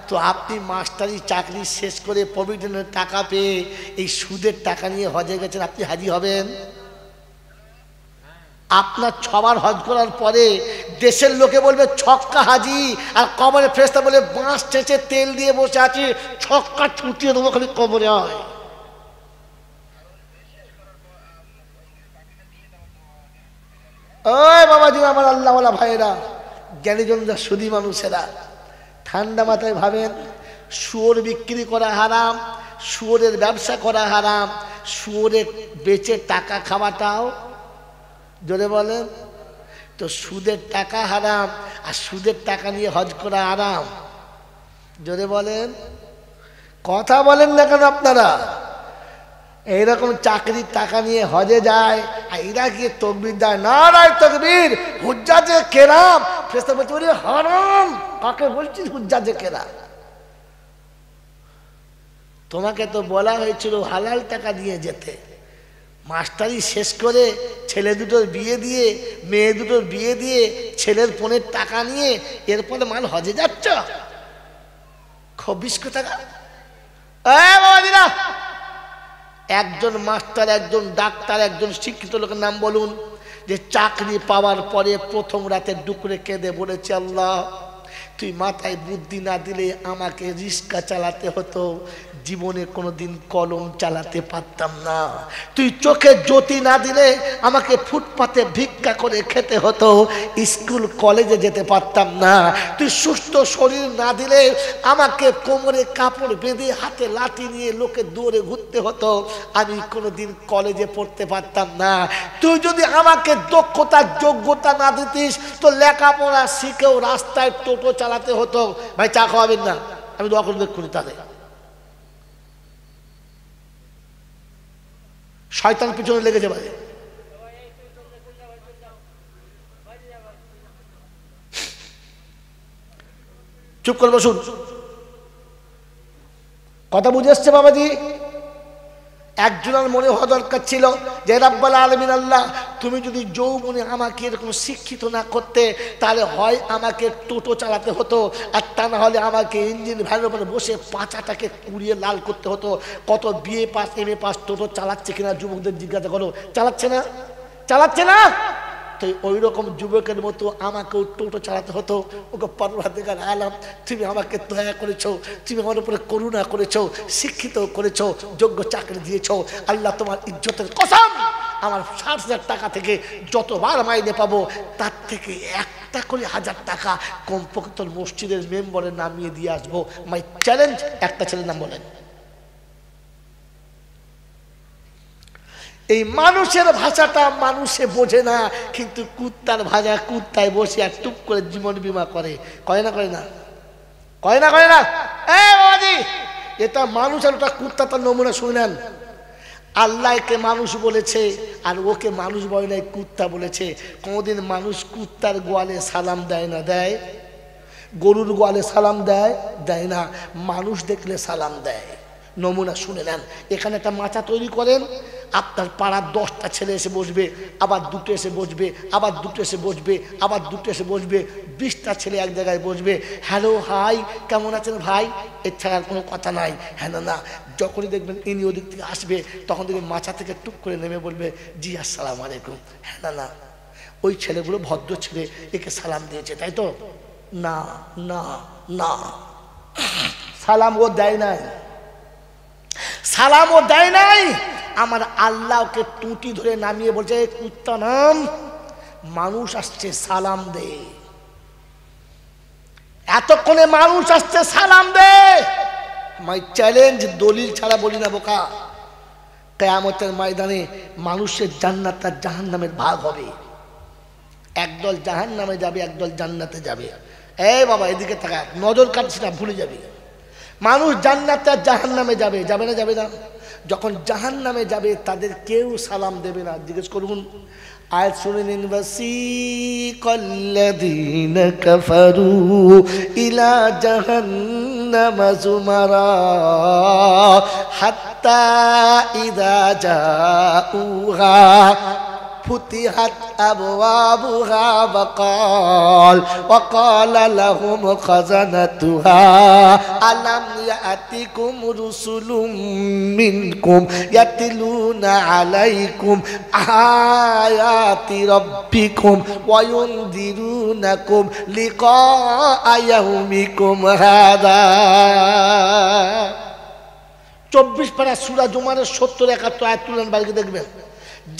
তো আপনি মাস্টারি চাকরি শেষ করে প্রভিডেন্টের টাকা পেয়ে এই সুদের টাকা নিয়ে হজে গেছেন, আপনি হাজি হবেন? আপনার 6 বার হজ করার পরে দেশের লোকে বলবে ছক্কা হাজি, আর কবরে ফেরেশতা বলে বাঁশ চেঁচে তেল দিয়ে বসে আছি, ছক্কা ছুটিয়ে দেবো খালি কবরে হয়। ওই বাবাজি, আমার আল্লাহওয়ালা ভাইয়েরা, জ্ঞানীজনরা, সুধী মানুষেরা, ঠান্ডা মাথায় ভাবেন, শুয়োর বিক্রি করা হারাম, শুয়োরের ব্যবসা করা হারাম, শুয়োরের বেচে টাকা খাওয়াটাও, জোরে বলেন, তো সুদের টাকা হারাম আর সুদের টাকা নিয়ে হজ করা হারাম। জোরে বলেন, কথা বলেন না কেন আপনারা? এইরকম চাকরির টাকা নিয়ে হজে যায় আর এরা গিয়ে তকবীর দেয়, নারায়ে তাকবীর, হুজ্জাজে কেরাম। ফেরেশতা বলছে ওরে হারাম, কাকে বলছিস হুজ্জাজে কেরাম? তোমাকে তো বলা হয়েছিল হালাল টাকা দিয়ে যেতে। মাস্টারি শেষ করে ছেলে দুটোর বিয়ে দিয়ে, মেয়ে দুটোর বিয়ে দিয়ে, ছেলের ফোনের টাকা নিয়ে এরপরে মাল হজে যাচ্ছ, খবিস টাকা। একজন মাস্টার, একজন ডাক্তার, একজন শিক্ষিত লোকের নাম বলুন যে চাকরি পাওয়ার পরে প্রথম রাতে ডুকরে কেঁদে বলেছে, আল্লাহ তুই মাথায় বুদ্ধি না দিলে আমাকে রিক্সা চালাতে হতো, জীবনে কোনোদিন কলম চালাতে পারতাম না। তুই চোখে জ্যোতি না দিলে আমাকে ফুটপাতে ভিক্ষা করে খেতে হতো, স্কুল কলেজে যেতে পারতাম না। তুই সুস্থ শরীর না দিলে আমাকে কোমরে কাপড় বেঁধে হাতে লাঠি নিয়ে লোকে দৌড়ে ঘুরতে হতো, আমি কোনোদিন কলেজে পড়তে পারতাম না। তুই যদি আমাকে দক্ষতা যোগ্যতা না দিতিস তো লেখাপড়া শিখেও রাস্তায় টোটো চালাতে হতো। ভাই চা খাওয়াবেন না, আমি দোয়া করে দেখুন। তাদের শয়তান পিছনে লেগে যাবে। চুপ করে বসুন, কথা বুঝে এসছে বাবাজি? একজনের মনে হওয়া দরকার ছিল যে রাব্বুল আলামিন আল্লাহ, তুমি যদি যৌবনে আমাকে এরকম শিক্ষিত না করতে তাহলে হয় আমাকে টোটো চালাতে হতো, আর তা না হলে আমাকে ইঞ্জিন ভ্যানের উপরে বসে পাঁচাটাকে কুড়িয়ে লাল করতে হতো। কত বিএ পাস MA পাস টোটো চালাচ্ছে কিনা যুবকদের জিজ্ঞাসা করো, চালাচ্ছে না? চালাচ্ছে না? তো ওই রকম যুবকের মতো আমাকেও টোটো চালাতে হতো। ওকে পরওয়ারদিগার আলম, তুমি আমাকে দয়া করেছো, তুমি আমার উপরে করুণা করেছো, শিক্ষিত করেছো, যোগ্য চাকরি দিয়েছো। আল্লাহ তোমার ইজ্জতের কসম, আমার 60,000 টাকা থেকে যতবার মাইনে পাবো তার থেকে একটা করে 1000 টাকা কমপক্ষে তোর মসজিদের মেম্বারে নামিয়ে দিয়ে আসবো। My challenge. একটা ছেলের নাম বলেন। এই মানুষের ভাষাটা মানুষে বোঝে না, কিন্তু কুত্তার ভাষা কুত্তায় বসে আর টুপ করে জীবন বীমা করে। কয় না করে না? কয় না করে না? এটা মানুষ আর ওটা কুত্তা, তার নমুনা শুনেন। আল্লাহকে মানুষ বলেছে আর ওকে মানুষ বলে নাই, কুত্তা বলেছে। কোনদিন মানুষ কুত্তার গোয়ালে সালাম দেয় না? দেয়। গরুর গোয়ালে সালাম দেয়? দেয় না। মানুষ দেখলে সালাম দেয়। নমুনা শুনে নেন। এখানে একটা মাচা তৈরি করেন, আপনার পাড়ার 10টা ছেলে এসে বসবে, আবার 2টো এসে বসবে, আবার 2টো এসে বসবে, আবার 2টো এসে বসবে, 20টা ছেলে এক জায়গায় বসবে। হ্যালো হাই, কেমন আছেন ভাই, এর ছাড়া আর কোনো কথা নাই। হ্যাঁ না, যখনই দেখবেন ইনি ওদিক থেকে আসবে তখন দেখবেন মাচা থেকে টুক করে নেমে বলবে জি আসসালামু আলাইকুম। হ্যাঁ না, ওই ছেলেগুলো ভদ্র ছেলে, একে সালাম দিয়েছে, তাই তো? না না না, সালাম ও দেয় নাই, সালামও দেয় নাই। আমার আল্লাহকে টুটি ধরে নামিয়ে বলছে, কুত্তা নাম, মানুষ আসছে সালাম দে। এতক্ষণে মানুষ আসছে সালাম দে। মাই চ্যালেঞ্জ, দলিল ছাড়া বলি না বোকা। কিয়ামতের ময়দানে মানুষের জান্নাত আর জাহান্নামের ভাগ হবে। একদল জাহান্নামে যাবে, একদল জান্নাতে যাবে। এই বাবা এদিকে থাকা, নজর কাটছি না, ভুলে যাবি। মানুষ জান্নাতে আর জাহান্নামে যাবে, যাবে না? যাবে না? যখন জাহান্নামে যাবে তাদের কেউ সালাম দেবে না। জিজ্ঞেস করুন, আয়াত শুনে নিন। ওয়াসিকাল্লাযীনা কাফারু ইলা জাহান্নামা যুমারা হাত্তা ইযা জাউহা ফুতিহাত আবওয়াবুহা ওয়াকাল লাহুম খাযানাতুহা আলাম ইয়াতিকুম রুসুলুম মিনকুম ইয়াতলুনা আলাইকুম আয়াতি রাব্বিকুম ওয়া ইউনদিরুনাকুম লিকাআ ইয়াউমিকুম হাযা। 24 পারা সূরা জুমারের 70-71 আয়াত তুলেন, বাড়িতে দেখবেন।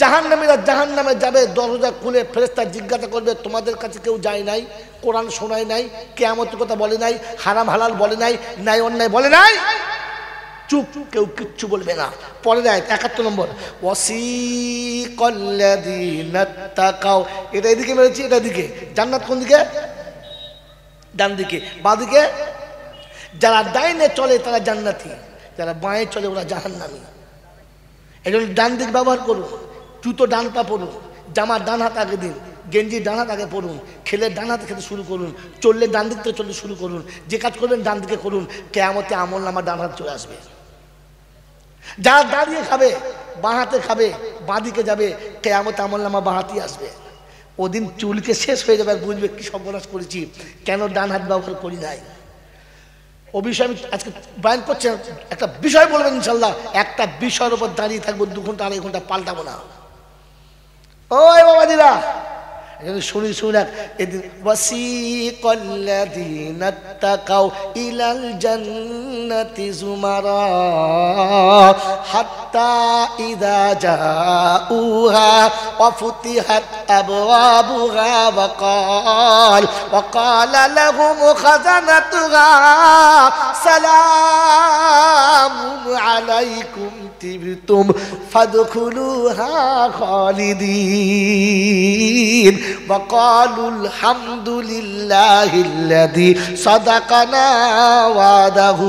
জাহান্নামীরা জাহান্নামে যাবে, দরজা খুলে ফেরেশতা জিজ্ঞাসা করবে, তোমাদের কাছে কেউ যায় নাই? কোরআন শোনায় নাই? কিয়ামতের কথা বলে নাই? হারাম হালাল বলে নাই? ন্যায় অন্যায় বলে নাই? চুপ, কেউ কিচ্ছু বলবে না। পরের আয়াত 71 নম্বর, ওয়াসিকাল্লাযীনা তাকাও। এটা এদিকে মেরেছি, এটা দিকে। জান্নাত কোন দিকে? ডান দিকে। বাঁ দিকে? যারা ডাইনে চলে তারা জান্নাতি, যারা বাঁয়ে চলে ওরা জাহান্নামী। এই জন্য ডান দিক ব্যবহার করুন। জুতো ডান পা পরুন, জামা ডান হাত আগে দিন, গেঞ্জি ডান হাত আগে পরুন, খেলে ডান হাতে খেতে শুরু করুন, চললে ডান দিক থেকে চলতে শুরু করুন, যে কাজ করবেন ডান দিকে করুন। কিয়ামতে আমলনামা ডান হাতে চলে আসবে। যারা দাঁড়িয়ে খাবে বাঁ হাতে খাবে, বাঁ দিকে যাবে, কিয়ামতে আমলনামা বাঁ হাতেই আসবে। ওদিন চুলকে শেষ হয়ে যাবে, বুঝবে কি সর্বনাশ করেছি, কেন ডান হাত ব্যবহার করি নাই। ও বিষয়ে আমি আজকে বয়ান করছি, একটা বিষয় বলবেন ইনশাল্লাহ। একটা বিষয়ের উপর দাঁড়িয়ে থাকবো 2 ঘন্টা 2.5 ঘন্টা, পাল্টাবো না। ওই বাবাজিরা শুনি শুন। এদিন ওয়াসিকাল্লাযীনা তাকাও ইলাল জান্নাতি যুমারা হাত্তা ইযা জাউহা ওয়া ফুতিহাত আবওয়াবুহা ওয়াকাল লাহুম খাযানাতুহা সালামুন আলাইকুম তিবতুম ফাদখুলুহা খালিদিন وقالوا الحمد لله الذي صدقنا وعده।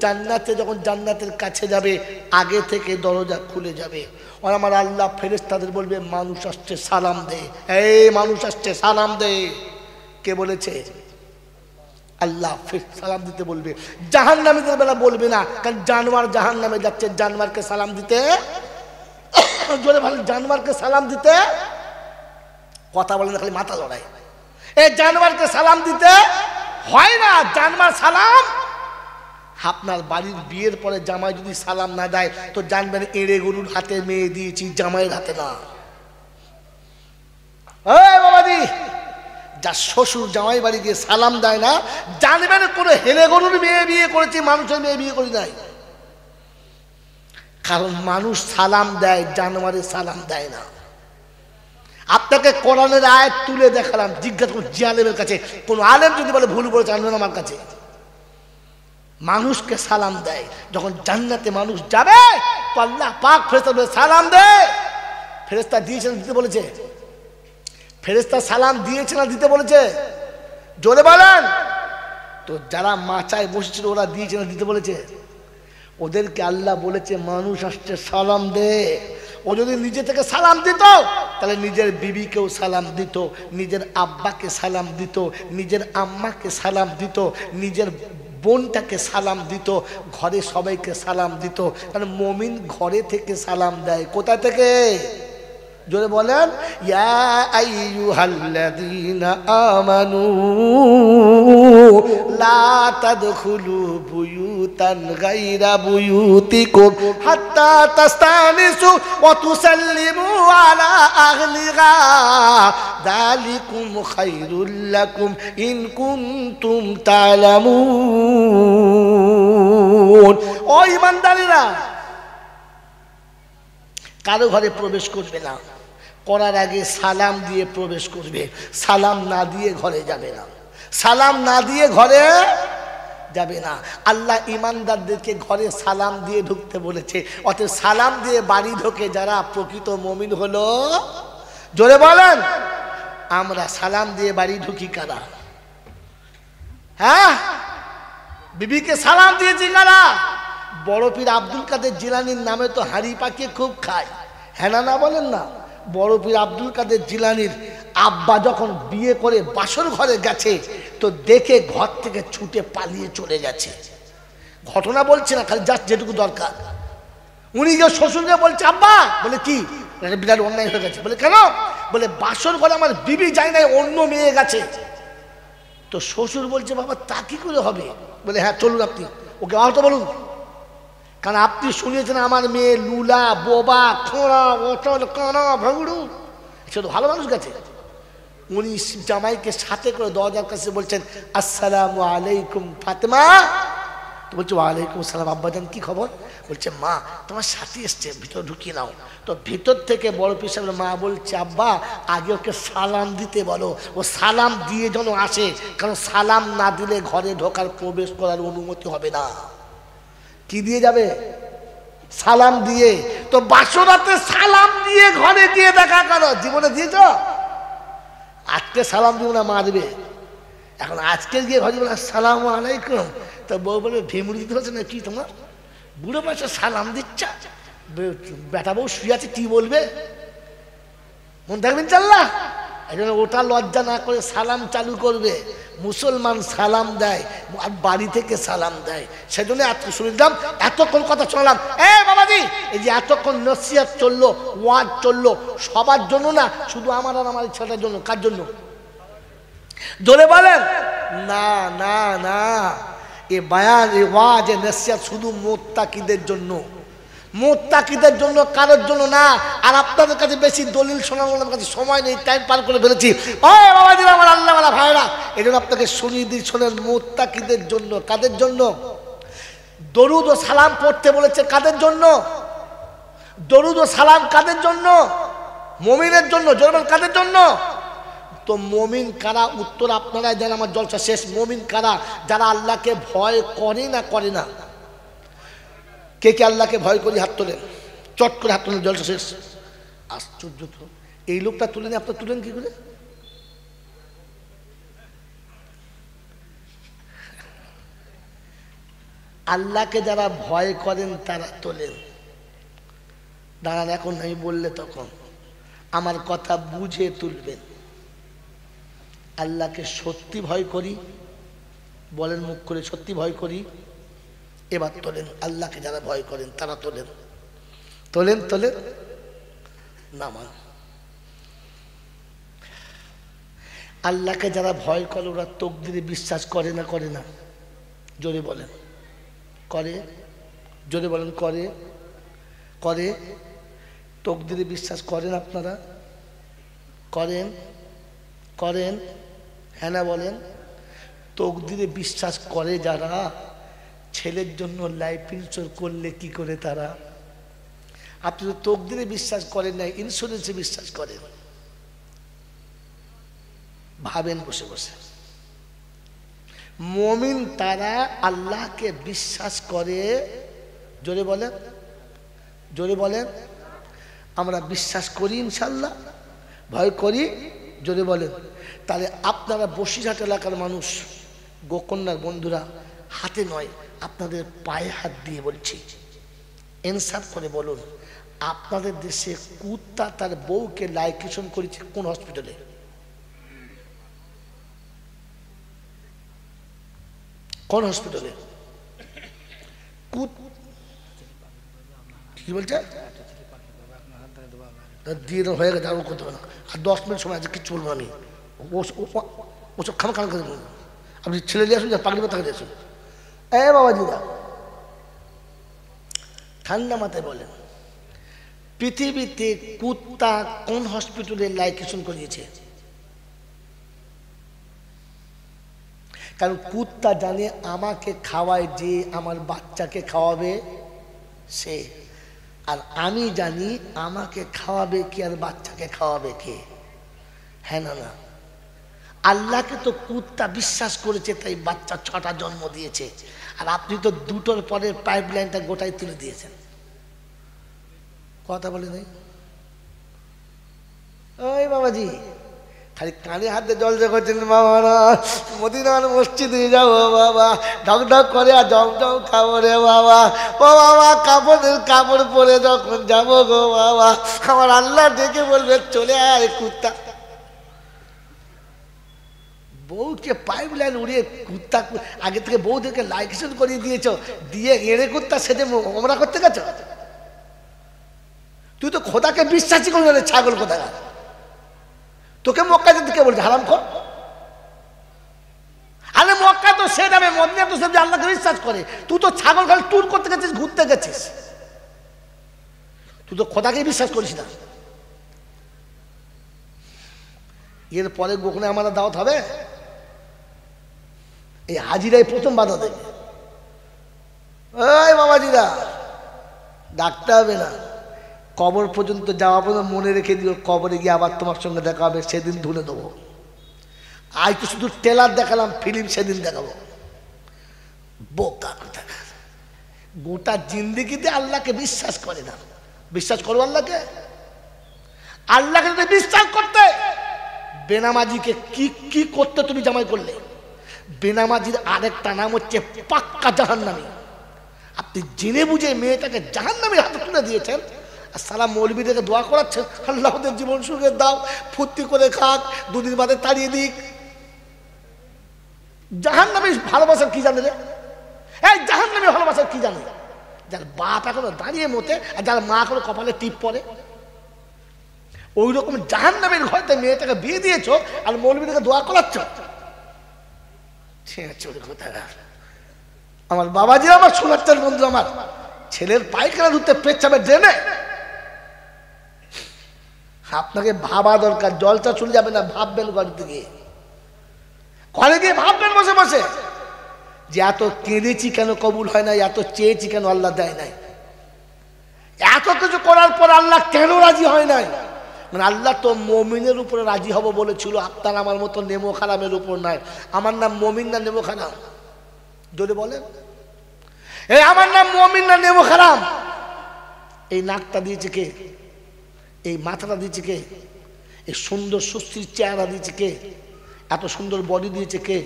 জান্নাতে যখন জান্নাতের কাছে যাবে আগে থেকে দরজা খুলে যাবে, আর আমার আল্লাহ ফেরেশতাদের বলবে, মানুষ আসছে সালাম দে, এই মানুষ আসছে সালাম দে। কে বলেছে? আল্লাহ সালাম দিতে বলবে। জাহান্নামীদের বেলা বলবে না, কারণ জানোয়ার জাহান্নামে যাচ্ছে, জানোয়ারকে সালাম দিতে জোরে ভালো, জানোয়ারকে সালাম দিতে কথা বলে না, খালি মাথা লড়াই। এই জানোয়ারকে সালাম দিতে হয় না। জানোয়ার সালাম আপনার বাড়ির বিয়ের পরে জামাই যদি সালাম না দেয় তো জানবেন এড়ে গরুর হাতে মেয়ে দিয়েছি, জামাইয়ের হাতে না। এই বাবাজি, যার শ্বশুর জামাই বাড়ি গিয়ে সালাম দেয় না, জানবেন কোনো হেলে গরুর মেয়ে বিয়ে করেছি, মানুষের মেয়ে বিয়ে করি নাই। কারণ মানুষ সালাম দেয়, জানোয়ারের সালাম দেয় না। আপনাকে কোরআনের আয়াত তুলে দেখালাম, জিজ্ঞাসা করুন যে আলেমের কাছে। কোন আলেম যদি বলে ভুল বলেছে, আনবেন আমার কাছে। মানুষকে সালাম দেয়। যখন জান্নাতে মানুষ যাবে তো আল্লাহ পাক ফেরেশতা সালাম দে। ফেরেশতা দিয়েছেন দিতে বলেছে? ফেরেশতা সালাম দিয়েছে না দিতে বলেছে? জোরে বলেন। তো যারা মাচায় বসেছিল ওরা দিয়েছে না দিতে বলেছে? ওদেরকে আল্লাহ বলেছে মানুষ আসছে সালাম দে। ও যদি নিজে থেকে সালাম দিত তাহলে নিজের বিবিকেও সালাম দিত, নিজের আব্বাকে সালাম দিত, নিজের আম্মাকে সালাম দিত, নিজের বোনটাকে সালাম দিত, ঘরে সবাইকে সালাম দিত। কারণ মুমিন ঘরে থেকে সালাম দেয়। কোথা থেকে? জোরে বলেন। ইয়া আইয়ুহাল্লাযীনা আমানু লা তাদখুলু বুয়ুতান গায়রা বুয়ুতিকুম হাত্তা তাস্তানিসু ওয়া তুসাল্লিমু আলা আহলিহা যালিকুম খায়রুল লাকুম ইন কুনতুম তা'লামুন। ও ঈমানদারেরা, কারো ঘরে প্রবেশ করবে না, করার আগে সালাম দিয়ে প্রবেশ করবে। সালাম না দিয়ে ঘরে যাবে না, সালাম না দিয়ে ঘরে যাবে না। আল্লাহ ইমানদারদেরকে ঘরে সালাম দিয়ে ঢুকতে বলেছে। অতএব সালাম দিয়ে বাড়ি ঢোকে যারা প্রকৃত মুমিন হলো। জোরে বলেন। আমরা সালাম দিয়ে বাড়ি ঢুকি কারা? হ্যাঁ, বিবিকে সালাম দিয়েছি কারা? বড় পীর আব্দুল কাদের জিলানির নামে তো হাঁড়ি পাকিয়ে খুব খায়, হ্যাঁ না বলেন না? বড় পীর আব্দুল কাদের জিলানির আব্বা যখন বিয়ে করে বাসর ঘরে গেছে তো দেখে ঘর থেকে ছুটে পালিয়ে চলে গেছে। ঘটনা বলছে না, খালি জাস্ট যেটুকু দরকার। উনি যে শ্বশুরকে বলছে আব্বা, বলে কি বিরাট অন্যায় হয়ে গেছে। বলে কেন? বলে বাসর ঘরে আমার বিবি যায় নাই, অন্য মেয়ে গেছে। তো শ্বশুর বলছে বাবা তা কি করে হবে? বলে হ্যাঁ চলুন আপনি ওকে আহত বলুন, কারণ আপনি শুনিয়েছেন আমার মেয়ে লুলা, বোবা, খোঁড়া, অচল, কানা, ভাঙড়ু, সে তো ভালো মানুষ গেছে। উনি জামাইকে সাথে করে দরজার কাছে বলছেন আসসালামু আলাইকুম ফাতেমা। তো বলছে ওয়ালাইকুম আসসালাম আব্বাজান, কি খবর? বলছে মা তোমার সাথী এসছে, ভিতর ঢুকিয়ে নাও। তো ভিতর থেকে বড় পীর সাহেবের মা বলছে আব্বা আগে ওকে সালাম দিতে বলো, ও সালাম দিয়ে যেন আসে, কারণ সালাম না দিলে ঘরে ঢোকার প্রবেশ করার অনুমতি হবে না। কি দিয়ে যাবে? সালাম দিয়ে। তো বাসরাতে সালাম দিয়ে ঘরে গিয়ে দেখা করো। জীবনে দিয়েছ? আজকে সালাম দিব না মারবে। এখন আজকে গিয়ে ঘরে বলে আসসালামু আলাইকুম, তো বউ বলবে ভেমুড়ি দিতে হচ্ছে না কি তোমার? বুড়ো বয়সে সালাম দিচ্ছ, বেটা বউ শুয়ে আছে কি বলবে? মন থাকবেন চাল্লা। এই জন্য ওটা লজ্জা না করে সালাম চালু করবে। মুসলমান সালাম দেয় আর বাড়ি থেকে সালাম দেয়। সেজন্য আজকে শুনলাম, এতক্ষণ কথা শুনলাম। বাবাজি এই যে এতক্ষণ নসিহত চললো, ওয়াজ চললো, সবার জন্য না, শুধু আমার আর আমার ছেলেটার জন্য। কার জন্য? জোরে বলেন না। না না, এ বায়ান, এ ওয়াজ, এ নসিহত শুধু মুত্তাকিদের জন্য, মুত্তাকিদের জন্য, কারোর জন্য না। আর আপনাদের কাছে বেশি দলিল শোনানোর আমার কাছে সময় নেই, টাইম পার করে ফেলেছি। ও বাবাজি আমার আল্লাহওয়ালা ভাইরা, এই জন্য আপনাকে শুনিয়ে দিই, শোনেন, মুত্তাকিদের জন্য। কাদের জন্য? দরুদ ও সালাম পড়তে বলেছে কাদের জন্য? দরুদ ও সালাম কাদের জন্য? মুমিনের জন্য। জোরে কাদের জন্য? তো মুমিন কারা? উত্তর আপনারাই দেন, আমার জলসা শেষ। মুমিন কারা? যারা আল্লাহকে ভয় করে না, করে না। কে কে আল্লাহকে ভয় করি? হাত তোলেন, চট করে হাত তোলেন, জলসা শেষ। আশ্চর্য তো, এই লোকটা তুলেন, আপনার তুলেন কি করে? আল্লাহকে যারা ভয় করেন তারা তোলেন। দাঁড়ান, এখন আমি বললে তখন আমার কথা বুঝে তুলবেন। আল্লাহকে সত্যি ভয় করি, বলেন মুখ করে, সত্যি ভয় করি। এবার তোলেন, আল্লাহকে যারা ভয় করেন তারা তোলেন, তোলেন, তোলেন। নামান। আল্লাহকে যারা ভয় করে ওরা তকদিরে বিশ্বাস করে না, করে না? জোরে বলেন। করে? জোরে বলেন। করে? করে? তকদিরে বিশ্বাস করেন আপনারা? করেন? করেন? হ্যাঁ না বলেন। তকদিরে বিশ্বাস করে যারা, ছেলের জন্য লাইফ ইন্স্যুরেন্স করলে কি করে তারা? আপনি তো তকদিরে বিশ্বাস করেন না, ইন্স্যুরেন্সে বিশ্বাস করেন। ভাবেন বসে বসে। মুমিন তারা আল্লাহকে বিশ্বাস করে। জোরে বলেন, জোরে বলেন। আমরা বিশ্বাস করি ইনশাল্লাহ, ভয় করি। জোরে বলেন। তাহলে আপনারা বসিরহাট এলাকার মানুষ, গোকন্যার বন্ধুরা, হাতে নয় আপনাদের পায়ে হাত দিয়ে বলছি, ইনসাফ করে বলুন, আপনাদের দেশে কুত্তা তার বউকে লাইকেশন করেছে কোন হসপিটালে? কোন হসপিটালে? কি বলছে? দিয়ে হয়ে গেছে, আরো করতে হবে না। আর 10 মিনিট সময় আছে, কিচ্ছু বলবো আমি। ওসব খামা খান করে বলবো। আপনি ছেলে দিয়ে আসুন, পাগড়ি মাথা দিয়ে আসুন। বাবাজিরা ঠান্ডা মাথায় বলেন, পৃথিবীতে কুত্তা কোন হসপিটালে লাইকেশন করিয়েছে? কারণ কুত্তা জানে আমাকে খাওয়ায় যে আমার বাচ্চাকে খাওয়াবে সে, আর আমি জানি আমাকে খাওয়াবে কে আর বাচ্চাকে খাওয়াবে কে। হ্যাঁ না? না, আল্লাহকে তো কুত্তা বিশ্বাস করেছে, তাই বাচ্চা 6টা জন্ম দিয়েছে। আর আপনি তো দুটোর পরের পাইপ লাইনটা গোটাই তুলে দিয়েছেন। কথা বলে নেই ওই বাবাজি, খালি কানে হাতে জল করছেন বাবা না, মদিনার মসজিদে যাবো বাবা, ঢক ঢক করে আর জম জম খাবো রে বাবা। ও বাবা, কাপড় পরে যখন যাবো গো বাবা, আমার আল্লাহ ডেকে বলবে চলে আয় কুত্তা। বউকে পাইপ লাইন উড়িয়ে কুত্তা, আগে থেকে বউদেরকে লাইসেন্স করিয়ে দিয়েছ, দিয়ে এড়ে কুত্তা সেজে ওমরা করতে গেছ। তুই তো খোদাকে বিশ্বাসই করবি না, ছাগল কোথায়। তোকে মক্কা যেতে কে বলছে হারাম কর? আরে মক্কা তো সে যাবে, মদিনা তো সে আল্লাহকে বিশ্বাস করে। তুই তো ছাগল খালি ট্যুর করতে গেছিস, ঘুরতে গেছিস, তুই তো খোদাকে বিশ্বাস করিস না। এর পরে গোখনে আমাদের দাওয়াত হবে, এই হাজিরাই প্রথম বাধা দেবে। ওই বাবাজিরা, ডাকতে হবে না, কবর পর্যন্ত যাওয়া পর্যন্ত মনে রেখে দিও, কবরে গিয়ে আবার তোমার সঙ্গে দেখা হবে, সেদিন ধুলে দেবো। আজ তো শুধু ট্রেলার দেখালাম, ফিল্ম সেদিন দেখাবো। বোকা কথা, গোটা জিন্দিগিতে আল্লাহকে বিশ্বাস করে না। বিশ্বাস করো আল্লাহকে? আল্লাহকে যদি বিশ্বাস করতে, বেনামাজিকে কি কি করতে তুমি জামাই করলে? বেনামাজির আরেকটা নাম হচ্ছে পাক্কা জাহান্নামী। আপনি জেনে বুঝে মেয়েটাকে জাহান্নামীর হাতে তুলে দিয়েছেন, আর সারা মৌলবীদেরকে দোয়া করাচ্ছেন আল্লাহ ওদের জীবন সুখে দাও, ফুর্তি করে খাক, দুদিন বাদে তাড়িয়ে দিক। জাহান্নামীর ভালোবাসার কি জানে রে? এই জাহান্নামীর ভালোবাসার কি জানে? যার বাপ এখনো দাঁড়িয়ে মতে, আর যার মা এখনো কপালে টিপ পরে, ওই রকম জাহান্নামীর ঘরেতে মেয়েটাকে বিয়ে দিয়েছ, আর মৌলবীদেরকে দোয়া করাচ্ছ। আমার বাবাজি, আমার সোনাচ্চার বন্ধু, আমার ছেলের পায়খানা ধুতে পেচ্ছাবে ড্রেনে, আপনাকে ভাবা দরকার। জলটা চলে যাবে না, ভাববেন ঘরে গিয়ে, ঘরে গিয়ে ভাববেন বসে বসে যে এত কেঁদেছি কেন কবুল হয় না, এত চেয়েছি কেন আল্লাহ দেয় নাই, এত কিছু করার পর আল্লাহ কেন রাজি হয় নাই। মানে আল্লাহ তো মমিনের উপরে রাজি হব বলেছিল, আপনার আমার মতো নেমো খারামের উপর নয়। আমার নাম মমিন না নেমো খারাম? যদি বলেন, এই আমার নাম মমিন না নেমো খারাম? এই নাকটা দিয়েছে কে? এই মাথাটা দিয়েছে কে? এই সুন্দর সুস্থির চেহারা দিয়েছে কে? এত সুন্দর বডি দিয়েছে কে?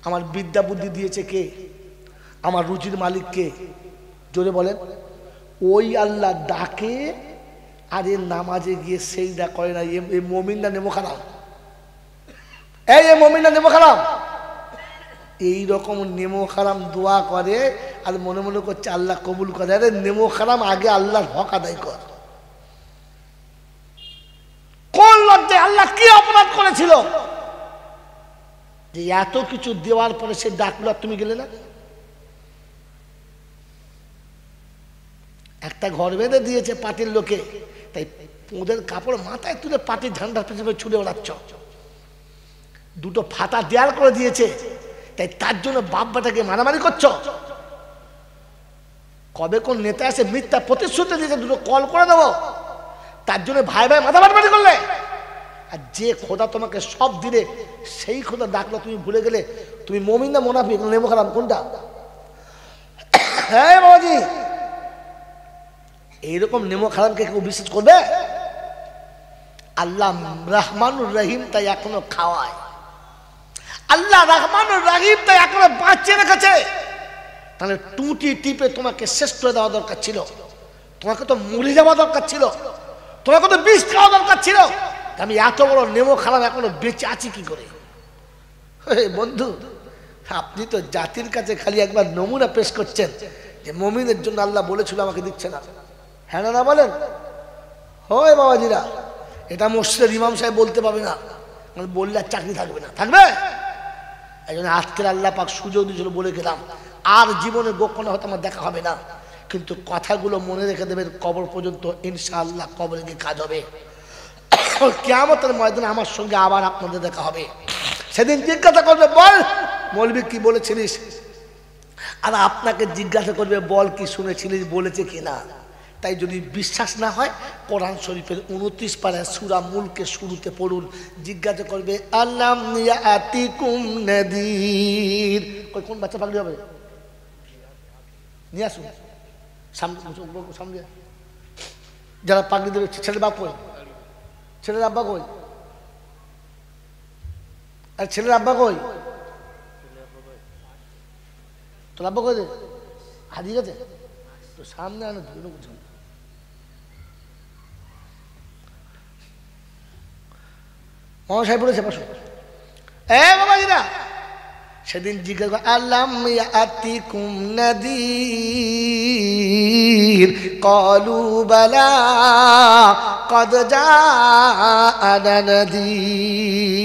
আমার বিদ্যা বুদ্ধি দিয়েছে কে? আমার রুচির মালিক কে? জোরে বলেন। ওই আল্লাহ ডাকে, আর এর নামাজে গিয়ে সেইটা করে না। এই মমিন না নেমো খারাম? এই মমিন না নেমো খারাম? এইরকম নেমো খারাম দোয়া করে আর মনে মনে করছে আল্লাহ কবুল করে। আরে নেমো খারাম, আগে আল্লাহর হক আদায় কর। কোন লজ্জায় আল্লাহ কি অপরাধ করেছিল যে এত কিছু দেওয়ার পরে সে ডাকলো আর তুমি গেলে না? একটা ঘর বেঁধে দিয়েছে পার্টির লোকে, তাই ওদের কাপড় মাথায় তুলে পার্টির ঝান্ডার পেছনে ছুড়ে ওড়াচ্ছ। দুটো ফাটা দেয়াল করে দিয়েছে, তাই তার জন্য বাপ্পাটাকে মারামারি করছ। কবে কোন নেতা এসে মিথ্যা প্রতিশ্রুতি দিয়েছে দুটো কল করে দেবো, তার জন্য ভাই ভাই মাথা মারামারি করলে। আর যে খোদা তোমাকে সব দিলে, সেই খোদা ডাকলো তুমি ভুলে গেলে। তুমি মুমিন না মুনাফিক নেমো খারাম কোনটা? হ্যাঁ বাবাজি, এইরকম নেমো খারামকে কেউ বিশ্বাস করবে? আল্লাহ রহমানুর রহিম, তাই এখনো খাওয়ায়। আল্লাহ রহমানুর রহিম, তাই এখনো বাঁচিয়ে রেখেছে। তাহলে টুটি টিপে তোমাকে শেষ করে দেওয়া দরকার ছিল, তোমাকে তো মরে যাওয়া দরকার ছিল, তোমাকে তো বিষ খাওয়া দরকার ছিল। আমি এত বড় নেমো খারাপ এখনো বেঁচে আছি কি করে? বন্ধু, আপনি তো জাতির কাছে খালি একবার নমুনা পেশ করছেন যে মমিনের জন্য আল্লাহ বলেছিল, আমাকে দিচ্ছে না। হ্যাঁ না বলেন? হয় বাবাজিরা, এটা মসজিদের ইমাম সাহেব বলতে পারবে না, বললে আর চাকরি থাকবে না। থাকবে? এই জন্য আজকের আল্লাহ পাক সুযোগ দিয়েছিল, বলে গেলাম আর জীবনে গোপনে হয়তো আমার দেখা হবে না, কিন্তু কথাগুলো মনে রেখে দেবেন, কবর পর্যন্ত ইনশাআল্লাহ কবরে গিয়ে কাজ হবে। কিয়ামতের ময়দানে আমার সঙ্গে আবার আপনাদের দেখা হবে। সেদিন জিজ্ঞাসা করবে, বল মৌলবী কি বলেছিলিস? আর আপনাকে জিজ্ঞাসা করবে, বল কি শুনেছিলিস, বলেছে কিনা। তাই যদি বিশ্বাস না হয়, কোরআন শরীফের 29 পারা সূরা মুলকে শুরুতে পড়ুন। জিজ্ঞাসা করবে, আলাম ইয়াতিকুম নাদির। কোন বাচ্চা পাগলি হবে? নিয়ে আসুন সামনে। যারা পাগলি দেবে, ছেলের বাপ কই? ছেলের আব্বা কই? আর ছেলের আব্বা কই? তোর আব্বা কই? হারিয়ে গেছে তো সামনে আনো ধরে বুঝুন। মহান সাহেব বলেছে পাশে এ বাবাজিরা সেদিন জিজ্ঞাসা আল্লাম ইয়াতিকুম নাদির ক্বালু বালা ক্বাদ জাআনা নাদির।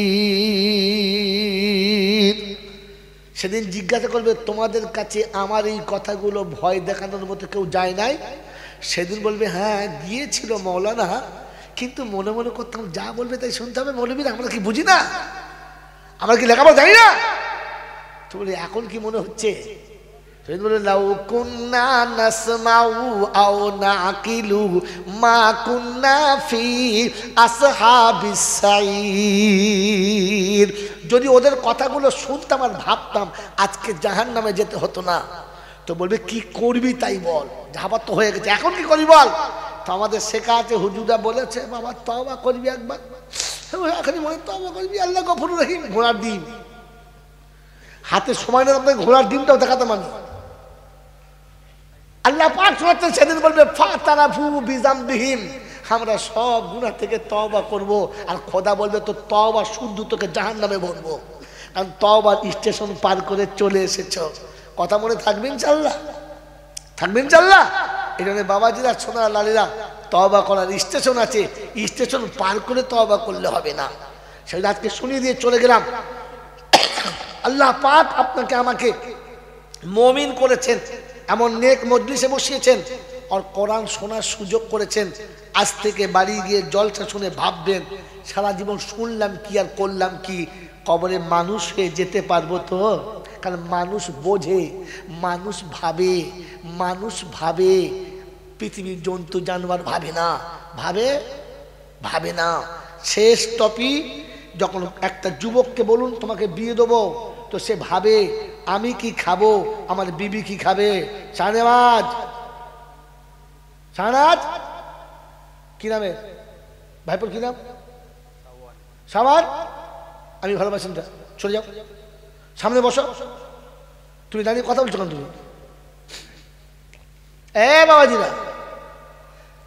সেদিন জিজ্ঞাসা করবে তোমাদের কাছে আমার এই কথাগুলো ভয় দেখানোর মতো কেউ যায় নাই? সেদিন বলবে হ্যাঁ গিয়েছিল মৌলানা, কিন্তু মনে মনে করতাম যা বলবে তাই শুনতে হবে। মৌলবীরা আমরা কি বুঝি না? আমরা কি লেখাপড়া জানি না? তো বলে এখন কি মনে হচ্ছে? বলে লাউ কুন্না নাসমাউ আও নাকিলু মা কুন্না ফি আসহাবিস সাইর। যদি ওদের কথাগুলো শুনতাম আর ভাবতাম আজকে জাহান্নামে যেতে হতো না। তো বলবে কি করবি তাই বল, যাবার তো হয়ে গেছে, এখন কি করবি বল। তো আমাদের শেখা আছে, হুজুরা বলেছে বাবা তওবা করবি একবার, এখনই মনে তওবা করবি, আল্লাহ গফুরুর রহিম। ঘোড়ার ডিম হাতে সময় না আপনাকে ঘোড়ার ডিমটাও দেখাতাম আমি। আল্লাহ পাক শোনাচ্ছেন সেদিন বলবে ফাতারাফু বিযামবিহিম, আমরা সব গুনাহ থেকে তওবা করব। আর খোদা বলবে তো তওবা শুদ্ধ তোকে জাহান্নামে ভরবো, কারণ তওবার স্টেশন পার করে চলে এসেছো। কথা মনে থাকবে ইনশাআল্লাহ? থাকবে ইনশাআল্লাহ? এই জন্য বাবাজিরা সোনার লালীরা তওবা করার স্টেশন আছে, স্টেশন পার করে তওবা করলে হবে না। সেটা আজকে শুনিয়ে দিয়ে চলে গেলাম। আল্লাহ পাক আপনাকে আমাকে মুমিন করেছেন, এমন নেক মজলিসে বসিয়েছেন আর কোরআন শোনার সুযোগ করেছেন। আজ থেকে বাড়ি গিয়ে জলসা শুনে ভাববেন সারা জীবন শুনলাম কি আর করলাম কি, কবরে মানুষ হয়ে যেতে পারবো তো? কারণ মানুষ বোঝে, মানুষ ভাবে, মানুষ ভাবে, পৃথিবীর জন্তু জানোয়ার ভাবে না, ভাবে না। শেষ টপিক যখন একটা যুবককে বলুন তোমাকে বিয়ে দেবো, তো সে ভাবে আমি কি খাবো, আমার বিবি কি খাবে। শাহনাজ কি নামে ভাইপোর কি নাম? সামান। আমি ভালোবাসি, চলে যাও সামনে বসো। তুমি দাঁড়িয়ে কথা বলছো কেন তুমি? এ বাবাজিরা,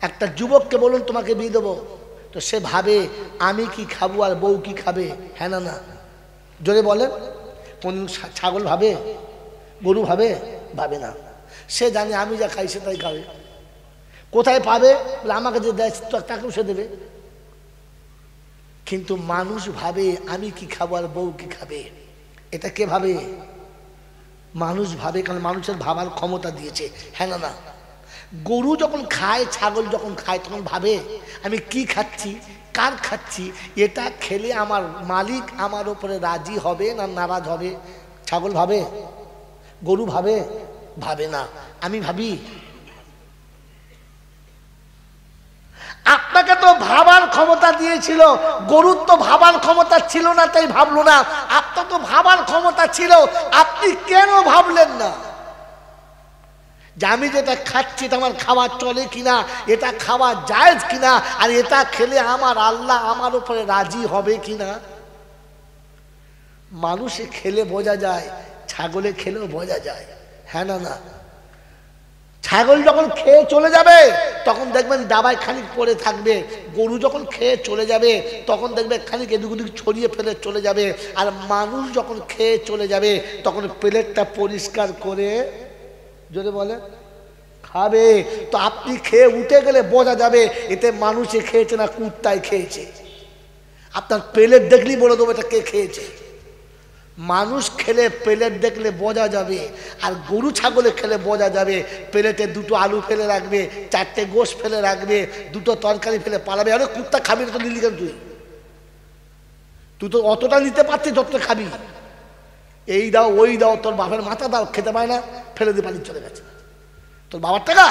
একটা যুবককে বলুন তোমাকে বিয়ে দেবো, তো সে ভাবে আমি কি খাবো আর বউ কি খাবে। হ্যাঁ না? জোরে বলেন। কোন ছাগল ভাবে, গরু ভাবে না। সে জানে আমি যা খাই সে তাই খাবে। কোথায় পাবে? বলে আমাকে যে দেয় তাকেও সে দেবে। কিন্তু মানুষ ভাবে আমি কি খাবো আর বউ কি খাবে। এটা কে ভাবে? মানুষ ভাবে, কারণ মানুষের ভাবার ক্ষমতা দিয়েছে। হ্যাঁ না? গরু যখন খায়, ছাগল যখন খায়, তখন ভাবে আমি কি খাচ্ছি, কার খাচ্ছি, এটা খেলে আমার মালিক আমার উপরে রাজি হবে না নারাজ হবে। ছাগল ভাবে, গরু ভাবে না। আমি ভাবি। আপনাকে তো ভাবার ক্ষমতা দিয়েছিল, গরুর তো ভাবার ক্ষমতা ছিল না তাই ভাবলো না। আপনার তো ভাবার ক্ষমতা ছিল, আপনি কেন ভাবলেন না যে আমি যেটা খাচ্ছি এটা আমার খাওয়া চলে কিনা, এটা খাওয়া জায়েজ কিনা, আর এটা খেলে আমার আল্লাহ আমার উপরে রাজি হবে কিনা। মানুষে খেলে বোঝা যায়, ছাগলে খেলেও বোঝা যায়। হ্যাঁ না? ছাগল যখন খেয়ে চলে যাবে তখন দেখবেন ডাবায় খানিক পড়ে থাকবে, গরু যখন খেয়ে চলে যাবে তখন দেখবে খানিক এদিক ওদিক ছড়িয়ে ফেলে চলে যাবে। আর মানুষ যখন খেয়ে চলে যাবে তখন প্লেটটা পরিষ্কার করে যদি বলে খাবে। তো আপনি খেয়ে উঠে গেলে বোঝা যাবে এতে মানুষে খেয়েছে না কুত্তায় খেয়েছে। আপনার প্লেট দেখলেই বলে দেবো এটা কে খেয়েছে। মানুষ খেলে প্লেট দেখলে বোঝা যাবে, আর গরু ছাগলে খেলে বোঝা যাবে। প্লেটে দুটো আলু ফেলে রাখবে, চারটে গোশ ফেলে রাখবে, দুটো তরকারি ফেলে পালাবে। আরে কুত্তা খাবি না তো নিলি কেন? তুই তো অতটা নিতে পারছিস যতটা খাবি। এই দাও ওই দাও, তোর বাপের মাথা দাও, খেতে পায় না, ফেলে দিয়ে পালিয়ে চলে গেছে। তোর বাবার টাকা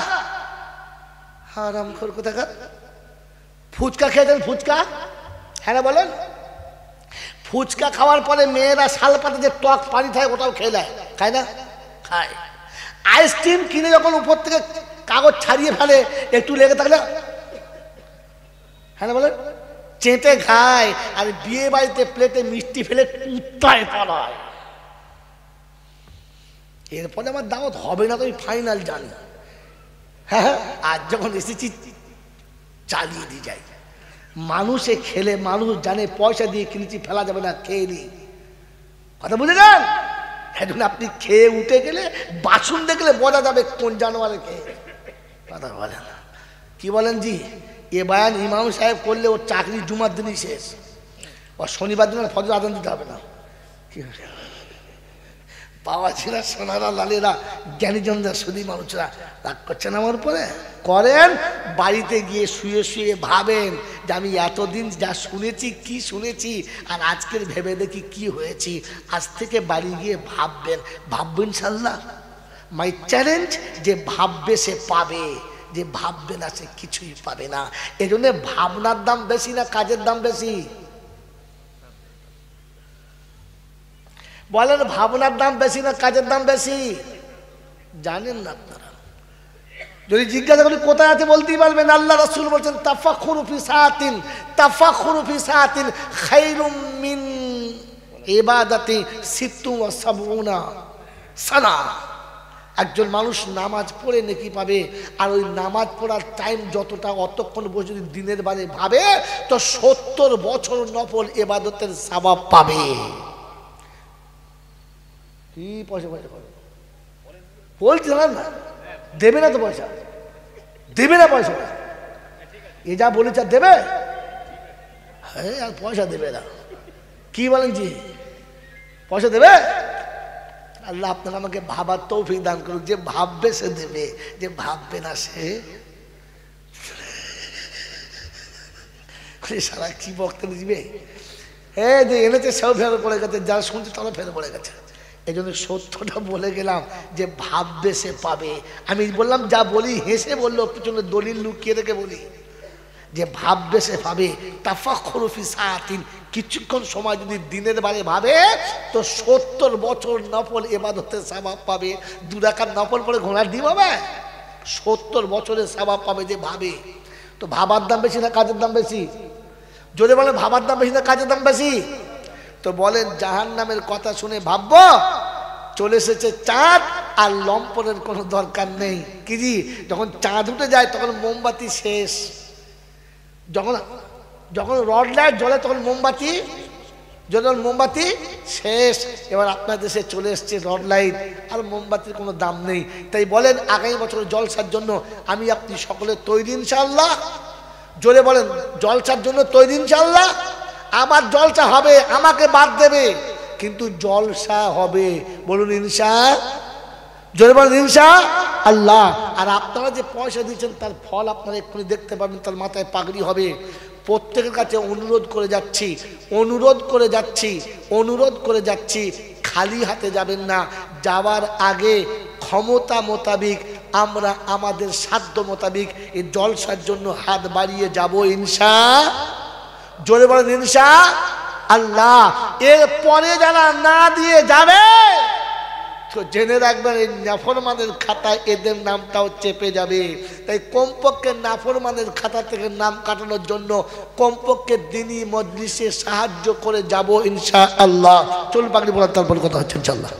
হারাম খোর কোথাকার। ফুচকা খেয়েছেন? ফুচকা? হ্যাঁ বলেন। ফুচকা খাওয়ার পরে মেয়েরা শাল পাতে যে টক পানি থাকে ওটাও খেয়ে নেয়, খায় না? খায়। আইসক্রিম কিনে যখন উপর থেকে কাগজ ছাড়িয়ে ফেলে একটু লেগে থাকলে, হ্যাঁ বলেন, চেটে খায়, আর বিয়ে বাড়িতে প্লেটে মিষ্টি ফেলে কুত্তায় পালায়। এরপরে আমার দাওয়াত হবে না তো আমি ফাইনাল জানি। হ্যাঁ, আজ যখন এসেছি চালিয়ে দিয়ে যাই। মানুষে খেলে মানুষ জানে পয়সা দিয়ে কিনেছি, ফেলা যাবে না, খেয়ে নি। কথা বুঝে যান? এখন আপনি খেয়ে উঠে গেলে বাসন দেখলে বোঝা যাবে কোন জানোয়ারে খেয়ে। কথা বলেন কি বলেন জি? এ বয়ান ইমাম সাহেব করলে ওর চাকরি জুমার দিনই শেষ, ওর শনিবার দিন ফজর আজান দিতে হবে না। কি বাবা ছিলা সোনারা লালেরা জ্ঞানীজনরা শুধু মানুষরা রাগ করছেন আমার উপরে? করেন, বাড়িতে গিয়ে শুয়ে শুয়ে ভাবেন যে আমি এতদিন যা শুনেছি, কি শুনেছি, আর আজকের ভেবে দেখি কি হয়েছি। আজ থেকে বাড়ি গিয়ে ভাববেন, ভাববেন ইনশাল্লাহ। মাই চ্যালেঞ্জ, যে ভাববে সে পাবে, যে ভাববে না সে কিছুই পাবে না। এই জন্য ভাবনার দাম বেশি না কাজের দাম বেশি? বলেন, ভাবনার দাম বেশি না কাজের দাম বেশি? জানেন না আপনারা? যদি জিজ্ঞাসা করি কোথায় আছে বলতেই পারবেন। আল্লাহ রাসূল বলছেন তাফাক্কুরু ফি সাআতিন, তাফাক্কুরু ফি সাআতিন খায়রুম মিন ইবাদাতি ৭৭ সানা। একজন মানুষ নামাজ পড়ে নেকি পাবে, আর ওই নামাজ পড়ার টাইম যতটা, অতক্ষণ বসে যদি দিনের বারে ভাবে তো ৭০ বছর নফল ইবাদতের সওয়াব পাবে। কি পয়সা পয়সা করে বলছি না, দেবে না তো পয়সা, দেবে না পয়সা। এ যা বলেছে দেবে, হ্যাঁ, আর পয়সা দেবে না। কি বলেন জি? পয়সা দেবে? আল্লাহ আপনারা আমাকে ভাবার তৌফিক দান করুক। যে ভাববে সে দেবে, যে ভাববে না সে সারা কি বক্তা দিবে। হ্যাঁ, যে এনেছে সেও ফেরত পড়ে গেছে, যারা শুনছে তারা ফেরত পড়ে গেছে। এই জন্য সত্যটা বলে গেলাম, যে ভাববে সে পাবে। আমি বললাম যা বলি হেসে বললো, পিছনে দলিল লুকিয়ে রেখে বলি, যে ভাববে সে পাবে। তাফাক্কুরু ফি সাআতিন, কিছুক্ষণ সময় যদি দিনের বারে ভাবে তো ৭০ বছর নফল ইবাদতের সওয়াব পাবে। ২ রাকাত নফল পড়ে ঘোড়ার ডিম হবে, ৭০ বছরের সওয়াব পাবে যে ভাবে। তো ভাবার দাম বেশি না কাজের দাম বেশি? যদি বলেন ভাবার দাম বেশি না কাজের দাম বেশি, তো বলেন জাহান্নামের কথা শুনে ভাববো চলে এসেছে চাঁদ, আর লম্পনের কোনো দরকার নেই। কি জি? যখন চাঁদ উঠে যায় তখন মোমবাতি শেষ, যখন যখন রড লাইট জ্বলে তখন মোমবাতি, যখন মোমবাতি শেষ। এবার আপনার দেশে চলে এসছে রড লাইট, আর মোমবাতির কোনো দাম নেই। তাই বলেন আগামী বছর জলসার জন্য আমি আপনি সকলে তৈরি ইনশাআল্লাহ? জোরে বলেন, জলসার জন্য তৈরি ইনশাআল্লাহ? আমার জলসা হবে, আমাকে বাদ দেবে, কিন্তু জলসা হবে। বলুন ইনশা, জোরে বলেন ইনশা আল্লাহ। আর আপনারা যে পয়সা দিচ্ছেন তার ফল আপনারা এক্ষুনি দেখতে পাবেন, তার মাথায় পাগড়ি হবে। প্রত্যেকের কাছে অনুরোধ করে যাচ্ছি, অনুরোধ করে যাচ্ছি, অনুরোধ করে যাচ্ছি, খালি হাতে যাবেন না। যাওয়ার আগে ক্ষমতা মোতাবিক আমরা আমাদের সাধ্য মোতাবিক এই জলসার জন্য হাত বাড়িয়ে যাব ইনশা। জোরে বলেন ইনশা আল্লাহ। এরপরে যারা না দিয়ে যাবে তো জেনে রাখবেন এই নাফরমানের খাতায় এদের নামটাও চেপে যাবে। তাই কমপক্ষে নাফরমানের খাতা থেকে নাম কাটানোর জন্য কমপক্ষে দিনী মজলিসে সাহায্য করে যাব ইনশাআল্লাহ। চলুন পাগড়ি পড়ার তারপর কথা হচ্ছে ইনশাআল্লাহ।